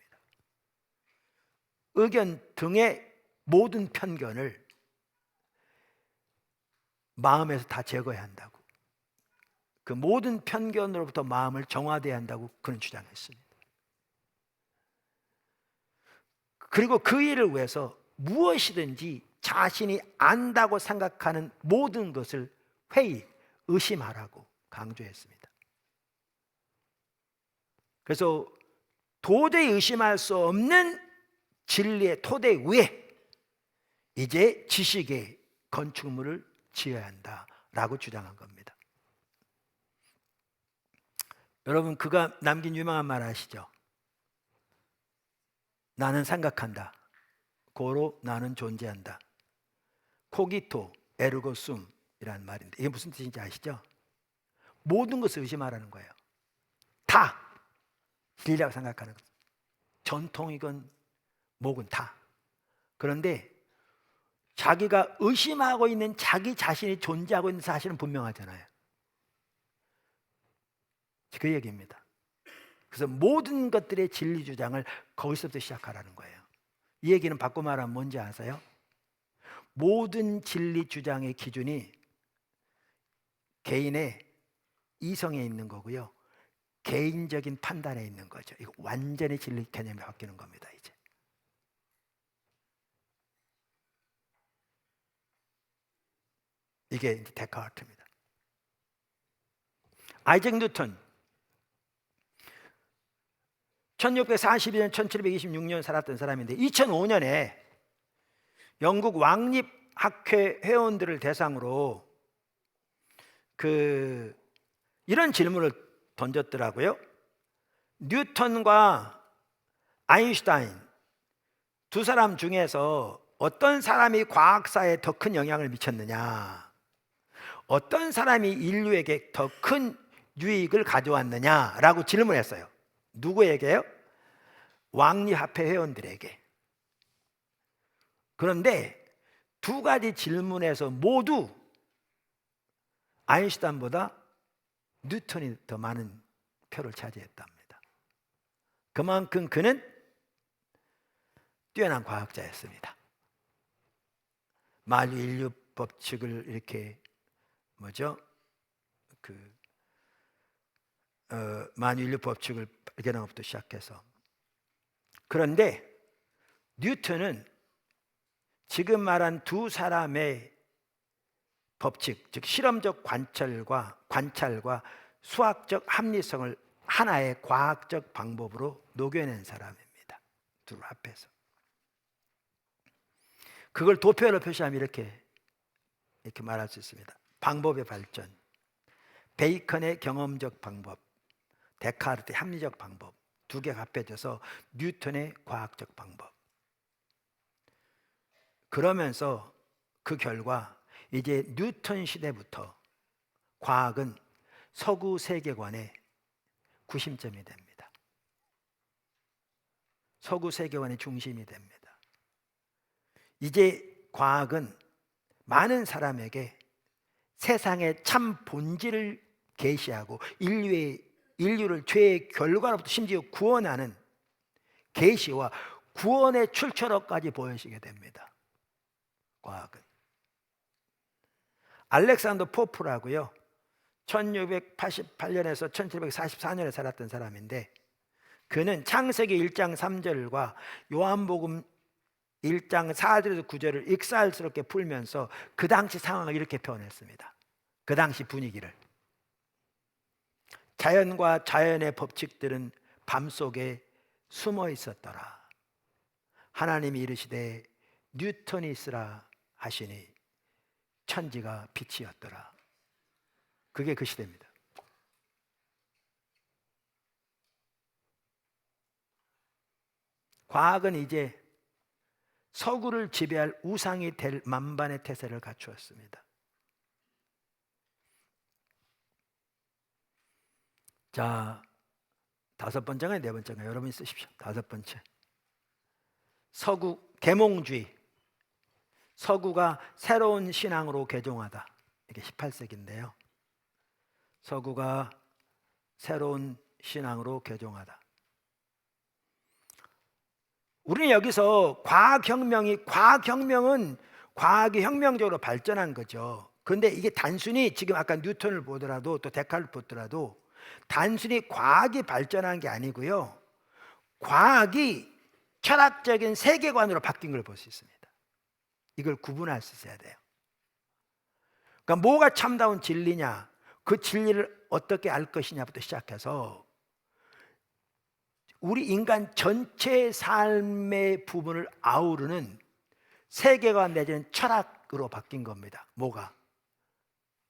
의견 등의 모든 편견을 마음에서 다 제거해야 한다고, 그 모든 편견으로부터 마음을 정화돼야 한다고 그는 주장했습니다. 그리고 그 일을 위해서 무엇이든지 자신이 안다고 생각하는 모든 것을 의심하라고 강조했습니다. 그래서 도저히 의심할 수 없는 진리의 토대 위에 이제 지식의 건축물을 지어야 한다라고 주장한 겁니다. 여러분, 그가 남긴 유명한 말 아시죠? 나는 생각한다. 고로 나는 존재한다. 코기토 에르고 숨이라는 말인데 이게 무슨 뜻인지 아시죠? 모든 것을 의심하라는 거예요. 다 진리라고 생각하는 것. 전통이건 뭐건 다. 그런데 자기가 의심하고 있는 자기 자신이 존재하고 있는 사실은 분명하잖아요. 그 얘기입니다. 그래서 모든 것들의 진리 주장을 거기서부터 시작하라는 거예요. 이 얘기는 바꿔 말하면 뭔지 아세요? 모든 진리 주장의 기준이 개인의 이성에 있는 거고요, 개인적인 판단에 있는 거죠. 이거 완전히 진리 개념이 바뀌는 겁니다. 이제 이게 데카르트입니다. 아이작 뉴턴 1642년 1726년 살았던 사람인데 2005년에 영국 왕립학회 회원들을 대상으로 이런 질문을 던졌더라고요. 뉴턴과 아인슈타인 두 사람 중에서 어떤 사람이 과학사에 더 큰 영향을 미쳤느냐, 어떤 사람이 인류에게 더 큰 유익을 가져왔느냐라고 질문했어요. 누구에게요? 왕립학회 회원들에게. 그런데 두 가지 질문에서 모두 아인슈타인보다 뉴턴이 더 많은 표를 차지했답니다. 그만큼 그는 뛰어난 과학자였습니다. 만유인류 법칙을 이렇게 만유인류 법칙을 발견한 것부터 시작해서. 그런데 뉴턴은 지금 말한 두 사람의 법칙, 즉 실험적 관찰과 수학적 합리성을 하나의 과학적 방법으로 녹여낸 사람입니다. 둘 합해서. 그걸 도표로 표시하면 이렇게 말할 수 있습니다. 방법의 발전, 베이컨의 경험적 방법, 데카르트의 합리적 방법, 두 개가 합해져서 뉴턴의 과학적 방법. 그러면서 그 결과 이제 뉴턴 시대부터 과학은 서구 세계관의 구심점이 됩니다. 서구 세계관의 중심이 됩니다. 이제 과학은 많은 사람에게 세상의 참 본질을 계시하고 인류를 죄의 결과로부터 심지어 구원하는 계시와 구원의 출처로까지 보여지게 됩니다. 과학은. 알렉산더 포프라고요, 1688년에서 1744년에 살았던 사람인데 그는 창세기 1장 3절과 요한복음 1장 4절에서 9절을 익살스럽게 풀면서 그 당시 상황을 이렇게 표현했습니다. 그 당시 분위기를. 자연과 자연의 법칙들은 밤속에 숨어 있었더라. 하나님이 이르시되 뉴턴이 있으라 하시니 천지가 빛이었더라. 그게 그 시대입니다. 과학은 이제 서구를 지배할 우상이 될 만반의 태세를 갖추었습니다. 자, 5번째가 4번째가 여러분이 쓰십시오. 5번째, 서구 계몽주의. 서구가 새로운 신앙으로 개종하다. 이게 18세기인데요. 서구가 새로운 신앙으로 개종하다. 우리는 여기서 과학혁명은 과학이 혁명적으로 발전한 거죠. 그런데 이게 단순히 지금 아까 뉴턴을 보더라도 또 데카르트를 보더라도 단순히 과학이 발전한 게 아니고요, 과학이 철학적인 세계관으로 바뀐 걸 볼 수 있습니다. 이걸 구분할 수 있어야 돼요. 그러니까 뭐가 참다운 진리냐, 그 진리를 어떻게 알 것이냐부터 시작해서 우리 인간 전체 삶의 부분을 아우르는 세계관 내지는 철학으로 바뀐 겁니다. 뭐가?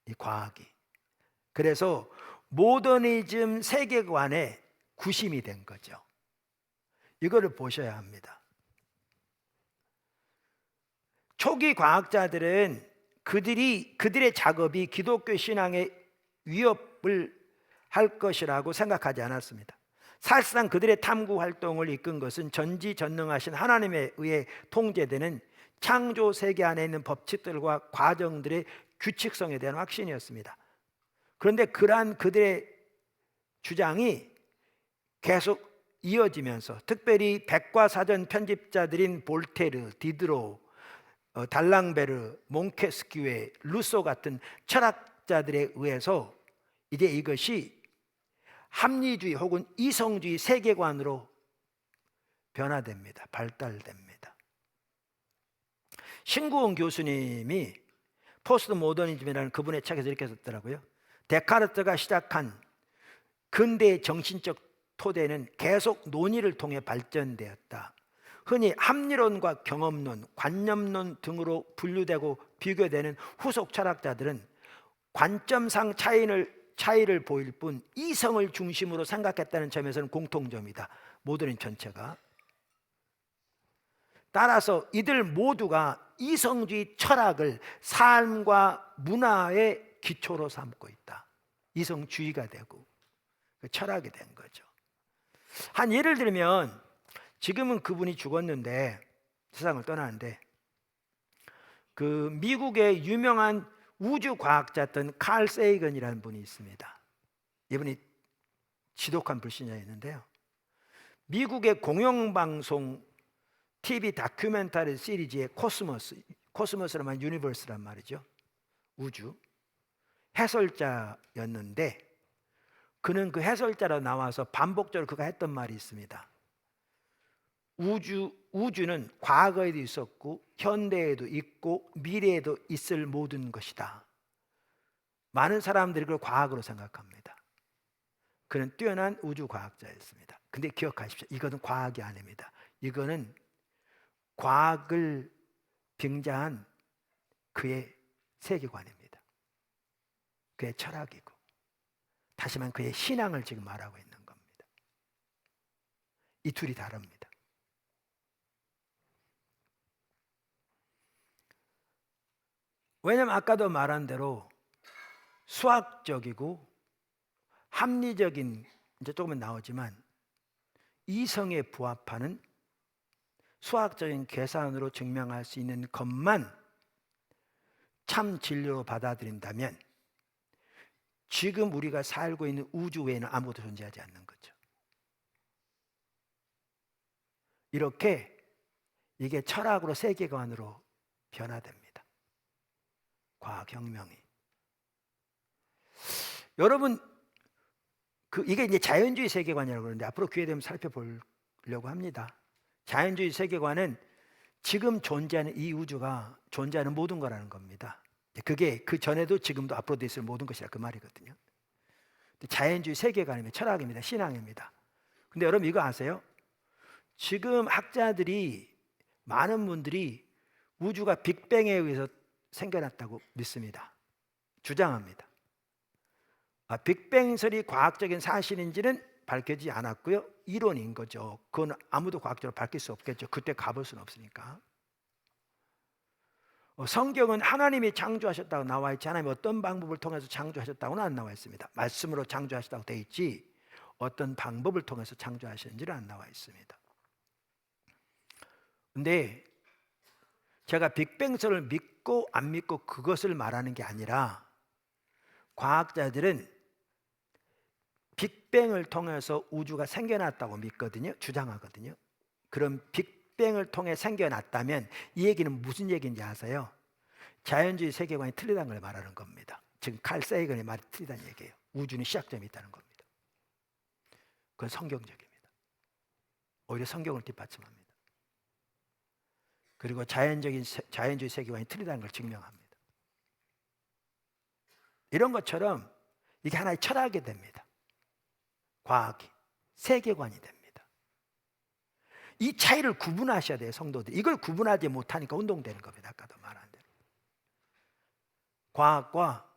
이 과학이. 그래서 모더니즘 세계관의 구심이 된 거죠. 이거를 보셔야 합니다. 초기 과학자들은 그들의 작업이 기독교 신앙에 위협을 할 것이라고 생각하지 않았습니다. 사실상 그들의 탐구 활동을 이끈 것은 전지전능하신 하나님에 의해 통제되는 창조 세계 안에 있는 법칙들과 과정들의 규칙성에 대한 확신이었습니다. 그런데 그러한 그들의 주장이 계속 이어지면서, 특별히 백과사전 편집자들인 볼테르, 디드로, 달랑베르, 몽케스키웨, 루소 같은 철학자들에 의해서 이제 이것이 합리주의 혹은 이성주의 세계관으로 변화됩니다. 발달됩니다. 신구원 교수님이 포스트 모더니즘이라는 그분의 책에서 이렇게 썼더라고요. 데카르트가 시작한 근대의 정신적 토대는 계속 논의를 통해 발전되었다. 흔히 합리론과 경험론, 관념론 등으로 분류되고 비교되는 후속 철학자들은 관점상 차이를 보일 뿐 이성을 중심으로 생각했다는 점에서는 공통점이다. 모더니즘 전체가. 따라서 이들 모두가 이성주의 철학을 삶과 문화의 기초로 삼고 있다. 이성주의가 되고 철학이 된 거죠. 한 예를 들면, 지금은 그분이 죽었는데 세상을 떠나는데, 그 미국의 유명한 우주과학자였던 칼 세이건이라는 분이 있습니다. 이분이 지독한 불신자였는데요, 미국의 공영방송 TV 다큐멘터리 시리즈의 코스모스란 유니버스란 말이죠, 우주 해설자였는데, 그는 그 해설자로 나와서 반복적으로 그가 했던 말이 있습니다. 우주는 과거에도 있었고 현대에도 있고 미래에도 있을 모든 것이다. 많은 사람들이 그걸 과학으로 생각합니다. 그는 뛰어난 우주과학자였습니다. 근데 기억하십시오, 이거는 과학이 아닙니다. 이거는 과학을 빙자한 그의 세계관입니다. 그의 철학이고, 다시 말하면 그의 신앙을 지금 말하고 있는 겁니다. 이 둘이 다릅니다. 왜냐하면 아까도 말한 대로 수학적이고 합리적인, 이제 조금은 나오지만 이성에 부합하는 수학적인 계산으로 증명할 수 있는 것만 참 진리로 받아들인다면 지금 우리가 살고 있는 우주 외에는 아무것도 존재하지 않는 거죠. 이렇게 이게 철학으로 세계관으로 변화됩니다. 과학혁명이. 여러분, 이게 이제 자연주의 세계관이라고 그러는데 앞으로 기회 되면 살펴보려고 합니다. 자연주의 세계관은 지금 존재하는 이 우주가 존재하는 모든 거라는 겁니다. 그게 그 전에도 지금도 앞으로도 있을 모든 것이라 그 말이거든요. 자연주의 세계관입니다. 철학입니다. 신앙입니다. 근데 여러분 이거 아세요? 지금 학자들이 많은 분들이 우주가 빅뱅에 의해서 생겨났다고 믿습니다. 주장합니다. 빅뱅설이 과학적인 사실인지는 밝혀지지 않았고요. 이론인 거죠. 그건 아무도 과학적으로 밝힐 수 없겠죠. 그때 가볼 수는 없으니까. 성경은 하나님이 창조하셨다고 나와 있지, 하나님이 어떤 방법을 통해서 창조하셨다고는 안 나와 있습니다. 말씀으로 창조하셨다고 돼 있지 어떤 방법을 통해서 창조하셨는지는 안 나와 있습니다. 근데 제가 빅뱅설을 믿고 안 믿고 그것을 말하는 게 아니라, 과학자들은 빅뱅을 통해서 우주가 생겨났다고 믿거든요. 주장하거든요. 그럼 빅뱅을 통해 생겨났다면 이 얘기는 무슨 얘기인지 아세요? 자연주의 세계관이 틀리다는 걸 말하는 겁니다. 지금 칼 세이건의 말이 틀리다는 얘기예요. 우주는 시작점이 있다는 겁니다. 그건 성경적입니다. 오히려 성경을 뒷받침합니다. 그리고 자연주의 세계관이 틀리다는 걸 증명합니다. 이런 것처럼 이게 하나의 철학이 됩니다. 과학이, 세계관이 됩니다. 이 차이를 구분하셔야 돼요, 성도들. 이걸 구분하지 못하니까 운동되는 겁니다. 아까도 말한 대로. 과학과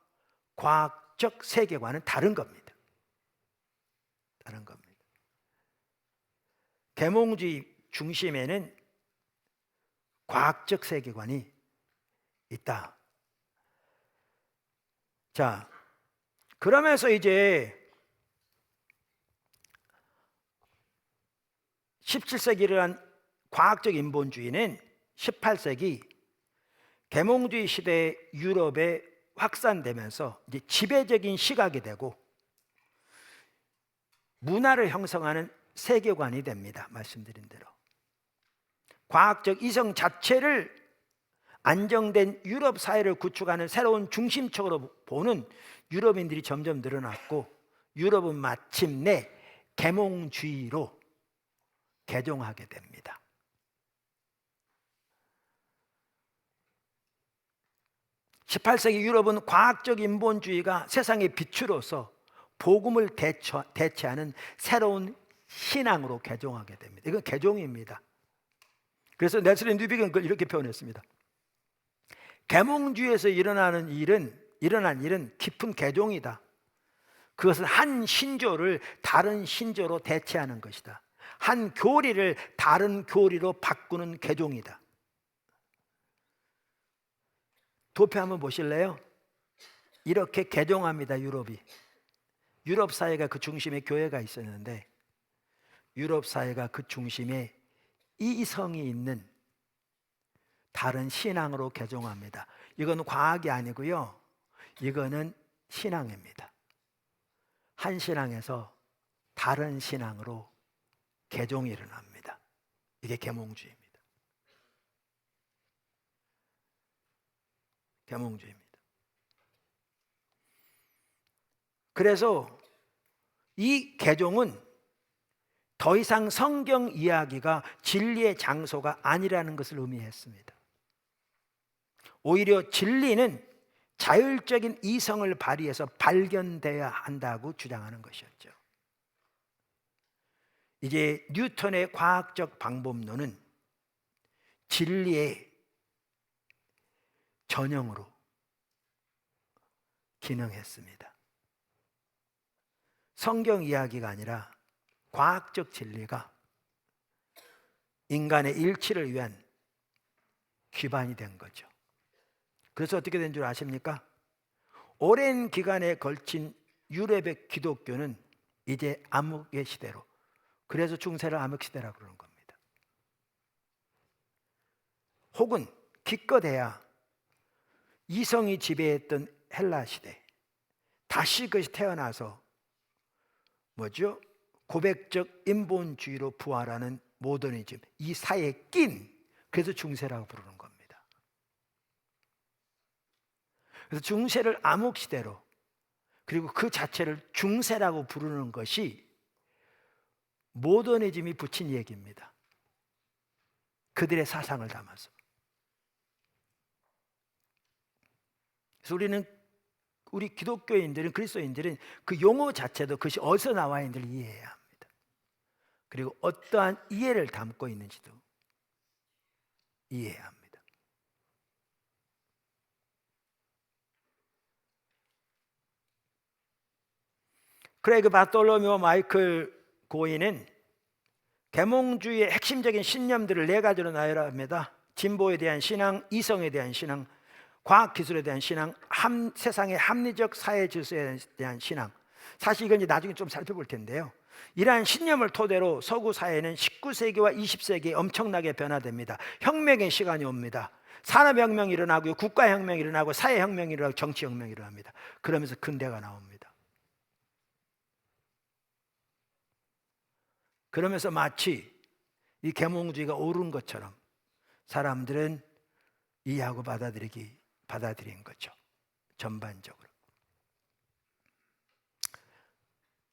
과학적 세계관은 다른 겁니다. 다른 겁니다. 계몽주의 중심에는 과학적 세계관이 있다. 자, 그러면서 이제 17세기 일어난 과학적 인본주의는 18세기 계몽주의 시대의 유럽에 확산되면서 이제 지배적인 시각이 되고 문화를 형성하는 세계관이 됩니다. 말씀드린 대로. 과학적 이성 자체를 안정된 유럽 사회를 구축하는 새로운 중심축으로 보는 유럽인들이 점점 늘어났고, 유럽은 마침내 계몽주의로 개종하게 됩니다. (18세기) 유럽은 과학적 인본주의가 세상의 빛으로서 복음을 대체하는 새로운 신앙으로 개종하게 됩니다. 이건 개종입니다. 그래서 넬슨 뉴빅은 그걸 이렇게 표현했습니다. 계몽주의에서 일어난 일은 깊은 개종이다. 그것은 한 신조를 다른 신조로 대체하는 것이다. 한 교리를 다른 교리로 바꾸는 개종이다. 도표 한번 보실래요? 이렇게 개종합니다. 유럽이. 유럽 사회가 그 중심에 교회가 있었는데, 유럽 사회가 그 중심에 이성이 있는 다른 신앙으로 개종합니다. 이건 과학이 아니고요, 이거는 신앙입니다. 한 신앙에서 다른 신앙으로 개종이 일어납니다. 이게 계몽주의입니다. 계몽주의입니다. 그래서 이 개종은 더 이상 성경 이야기가 진리의 장소가 아니라는 것을 의미했습니다. 오히려 진리는 자율적인 이성을 발휘해서 발견돼야 한다고 주장하는 것이었죠. 이제 뉴턴의 과학적 방법론은 진리의 전형으로 기능했습니다. 성경 이야기가 아니라 과학적 진리가 인간의 일치를 위한 기반이 된 거죠. 그래서 어떻게 된 줄 아십니까? 오랜 기간에 걸친 유럽의 기독교는 이제 암흑의 시대로, 그래서 중세를 암흑 시대라고 그러는 겁니다. 혹은 기껏해야 이성이 지배했던 헬라 시대, 다시 그것이 태어나서 뭐죠? 고백적 인본주의로 부활하는 모더니즘, 이 사이에 낀, 그래서 중세라고 부르는 겁니다. 그래서 중세를 암흑시대로, 그리고 그 자체를 중세라고 부르는 것이 모더니즘이 붙인 얘기입니다. 그들의 사상을 담아서. 그래서 우리 기독교인들은, 그리스도인들은 그 용어 자체도 그것이 어디서 나와 있는지를 이해해야 합니다. 그리고 어떠한 이해를 담고 있는지도 이해해야 합니다. 크레이그 바톨로미오 마이클 고인은 계몽주의의 핵심적인 신념들을 네 가지로 나열합니다. 진보에 대한 신앙, 이성에 대한 신앙, 과학기술에 대한 신앙, 세상의 합리적 사회 질서에 대한 신앙. 사실 이건 이제 나중에 좀 살펴볼 텐데요. 이러한 신념을 토대로 서구 사회는 19세기와 20세기에 엄청나게 변화됩니다. 혁명의 시간이 옵니다. 산업혁명이 일어나고 국가혁명이 일어나고 사회혁명이 일어나고 정치혁명이 일어납니다. 그러면서 근대가 나옵니다. 그러면서 마치 이 계몽주의가 옳은 것처럼 사람들은 이해하고 받아들인 거죠. 전반적으로.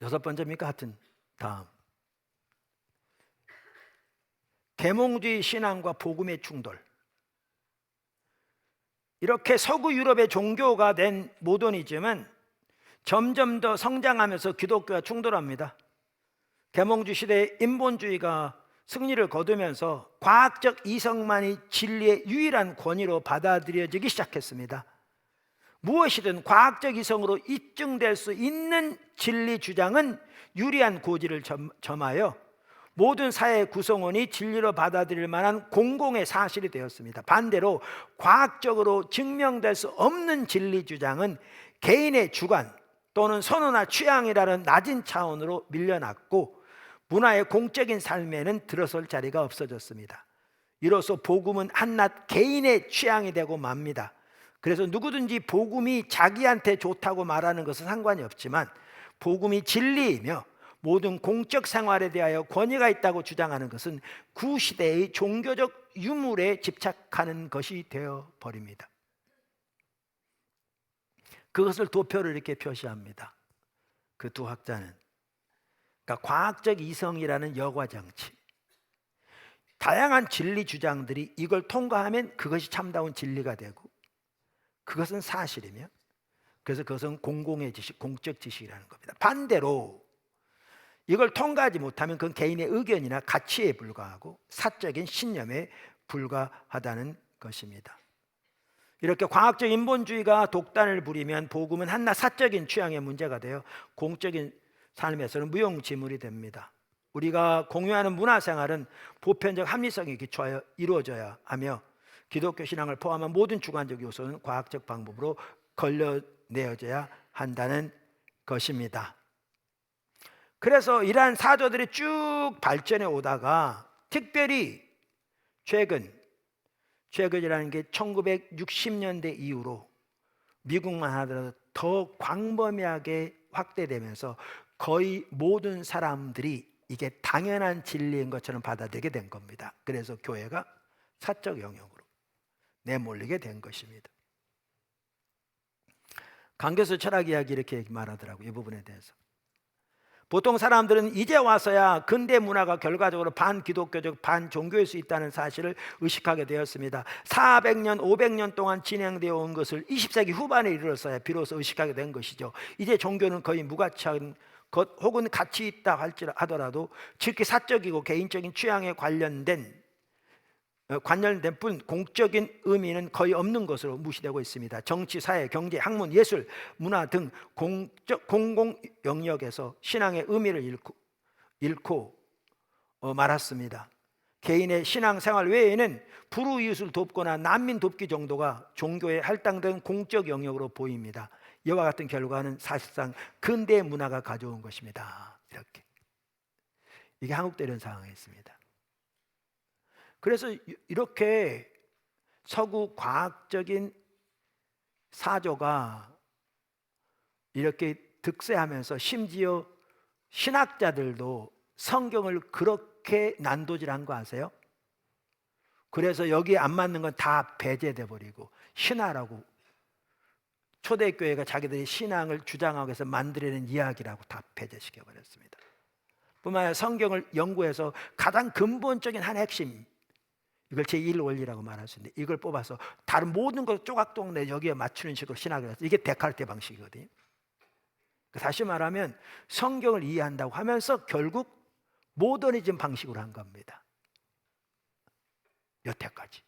여섯 번째입니까? 하여튼 다음, 계몽주의 신앙과 복음의 충돌. 이렇게 서구 유럽의 종교가 된 모더니즘은 점점 더 성장하면서 기독교와 충돌합니다. 계몽주의 시대의 인본주의가 승리를 거두면서 과학적 이성만이 진리의 유일한 권위로 받아들여지기 시작했습니다. 무엇이든 과학적 이성으로 입증될 수 있는 진리 주장은 유리한 고지를 점하여 모든 사회 구성원이 진리로 받아들일 만한 공공의 사실이 되었습니다. 반대로 과학적으로 증명될 수 없는 진리 주장은 개인의 주관 또는 선호나 취향이라는 낮은 차원으로 밀려났고 문화의 공적인 삶에는 들어설 자리가 없어졌습니다. 이로써 복음은 한낱 개인의 취향이 되고 맙니다. 그래서 누구든지 복음이 자기한테 좋다고 말하는 것은 상관이 없지만 복음이 진리이며 모든 공적 생활에 대하여 권위가 있다고 주장하는 것은 구시대의 종교적 유물에 집착하는 것이 되어버립니다. 그것을 도표를 이렇게 표시합니다. 그 두 학자는. 그러니까 과학적 이성이라는 여과정치, 다양한 진리 주장들이 이걸 통과하면 그것이 참다운 진리가 되고 그것은 사실이며, 그래서 그것은 공공의 지식, 공적 지식이라는 겁니다. 반대로 이걸 통과하지 못하면 그건 개인의 의견이나 가치에 불과하고 사적인 신념에 불과하다는 것입니다. 이렇게 과학적 인본주의가 독단을 부리면 복음은 한낱 사적인 취향의 문제가 되어 공적인 삶에서는 무용지물이 됩니다. 우리가 공유하는 문화생활은 보편적 합리성에 기초하여 이루어져야 하며 기독교 신앙을 포함한 모든 주관적 요소는 과학적 방법으로 걸러내어져야 한다는 것입니다. 그래서 이러한 사조들이 쭉 발전해 오다가 특별히 최근이라는 게 1960년대 이후로 미국만 하더라도 더 광범위하게 확대되면서 거의 모든 사람들이 이게 당연한 진리인 것처럼 받아들이게 된 겁니다. 그래서 교회가 사적 영역으로 내몰리게 된 것입니다. 강 교수 철학 이야기 이렇게 말하더라고요. 이 부분에 대해서. 보통 사람들은 이제 와서야 근대 문화가 결과적으로 반기독교적 반종교일 수 있다는 사실을 의식하게 되었습니다. 400년, 500년 동안 진행되어 온 것을 20세기 후반에 이르러서야 비로소 의식하게 된 것이죠. 이제 종교는 거의 무가치한 것 혹은 가치 있다 하더라도 즉히 사적이고 개인적인 취향에 관련된 뿐 공적인 의미는 거의 없는 것으로 무시되고 있습니다. 정치, 사회, 경제, 학문, 예술, 문화 등 공공 영역에서 신앙의 의미를 잃고 말았습니다. 개인의 신앙생활 외에는 불우이웃을 돕거나 난민 돕기 정도가 종교에 할당된 공적 영역으로 보입니다. 이와 같은 결과는 사실상 근대 문화가 가져온 것입니다. 이게 한국도 이런 상황에 있습니다. 그래서 이렇게 서구 과학적인 사조가 이렇게 득세하면서 심지어 신학자들도 성경을 그렇게 난도질한 거 아세요? 그래서 여기에 안 맞는 건 다 배제돼 버리고 신화라고, 초대교회가 자기들이 신앙을 주장하기 위해서 만들어낸 이야기라고 다 배제시켜 버렸습니다. 뿐만 아니라 성경을 연구해서 가장 근본적인 한 핵심, 이걸 제1 원리라고 말할 수 있는데, 이걸 뽑아서 다른 모든 걸 조각조각 내 여기에 맞추는 식으로 신학을 했어요. 이게 데카르트 방식이거든요. 다시 말하면 성경을 이해한다고 하면서 결국 모더니즘 방식으로 한 겁니다. 여태까지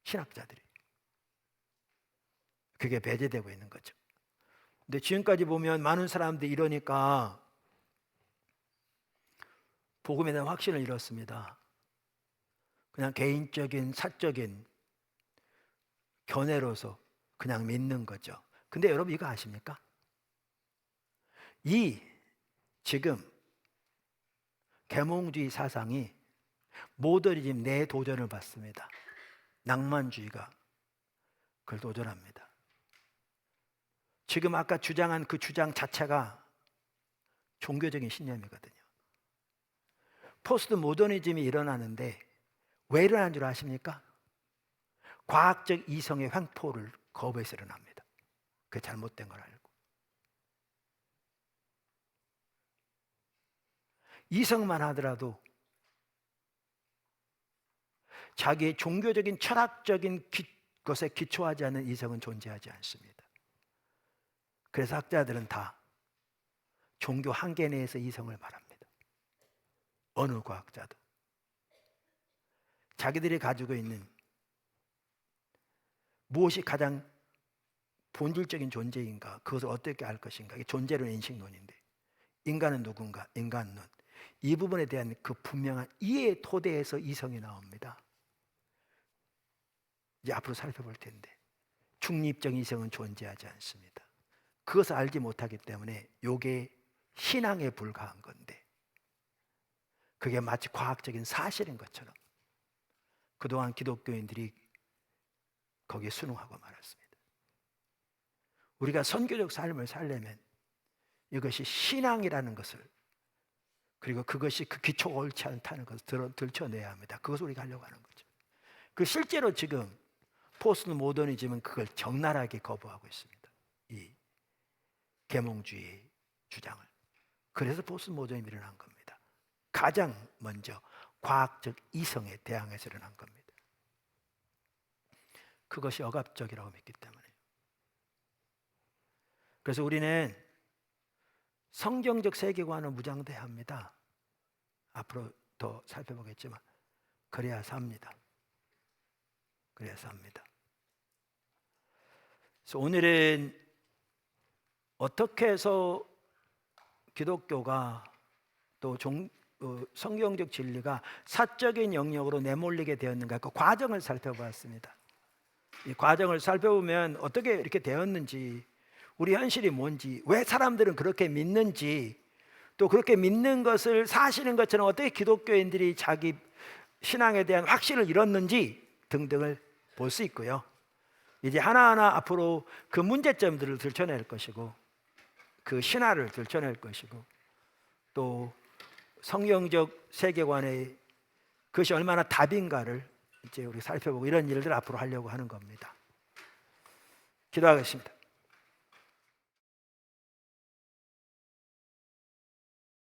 신학자들이. 그게 배제되고 있는 거죠. 근데 지금까지 보면 많은 사람들이 이러니까 복음에 대한 확신을 잃었습니다. 그냥 개인적인 사적인 견해로서 그냥 믿는 거죠. 근데 여러분 이거 아십니까? 이 지금 계몽주의 사상이 모더니즘 내 도전을 받습니다. 낭만주의가 그걸 도전합니다. 지금 아까 주장한 그 주장 자체가 종교적인 신념이거든요. 포스트 모더니즘이 일어나는데 왜 일어난 줄 아십니까? 과학적 이성의 횡포를 거부해서 일어납니다. 그게 잘못된 걸 알고. 이성만 하더라도 자기의 종교적인 철학적인 것에 기초하지 않는 이성은 존재하지 않습니다. 그래서 학자들은 다 종교 한계 내에서 이성을 말합니다. 어느 과학자도 자기들이 가지고 있는 무엇이 가장 본질적인 존재인가, 그것을 어떻게 알 것인가, 이게 존재론 인식론인데, 인간은 누군가, 인간론, 이 부분에 대한 그 분명한 이해의 토대에서 이성이 나옵니다. 이제 앞으로 살펴볼 텐데 중립적인 이성은 존재하지 않습니다. 그것을 알지 못하기 때문에 이게 신앙에 불과한 건데, 그게 마치 과학적인 사실인 것처럼 그동안 기독교인들이 거기에 순응하고 말았습니다. 우리가 선교적 삶을 살려면 이것이 신앙이라는 것을, 그리고 그것이 그 기초가 옳지 않다는 것을 들춰내야 합니다. 그것을 우리가 하려고 하는 거죠. 그 실제로 지금 포스트 모더니즘은 그걸 적나라하게 거부하고 있습니다. 이 계몽주의 주장을. 그래서 포스트 모더니즘이 일어난 겁니다. 가장 먼저 과학적 이성에 대항해서 일어난 겁니다. 그것이 억압적이라고 믿기 때문에. 그래서 우리는 성경적 세계관을 무장돼야 합니다. 앞으로 더 살펴보겠지만 그래야 삽니다. 그래야 삽니다. 그래서 오늘은 어떻게 해서 기독교가 또 성경적 진리가 사적인 영역으로 내몰리게 되었는가, 그 과정을 살펴봤습니다. 이 과정을 살펴보면 어떻게 이렇게 되었는지, 우리 현실이 뭔지, 왜 사람들은 그렇게 믿는지, 또 그렇게 믿는 것을 사실인 것처럼 어떻게 기독교인들이 자기 신앙에 대한 확신을 잃었는지 등등을 볼 수 있고요. 이제 하나하나 앞으로 그 문제점들을 들춰낼 것이고, 그 신화를 들춰낼 것이고, 또 성경적 세계관의 그것이 얼마나 답인가를 이제 우리 살펴보고, 이런 일들 앞으로 하려고 하는 겁니다. 기도하겠습니다.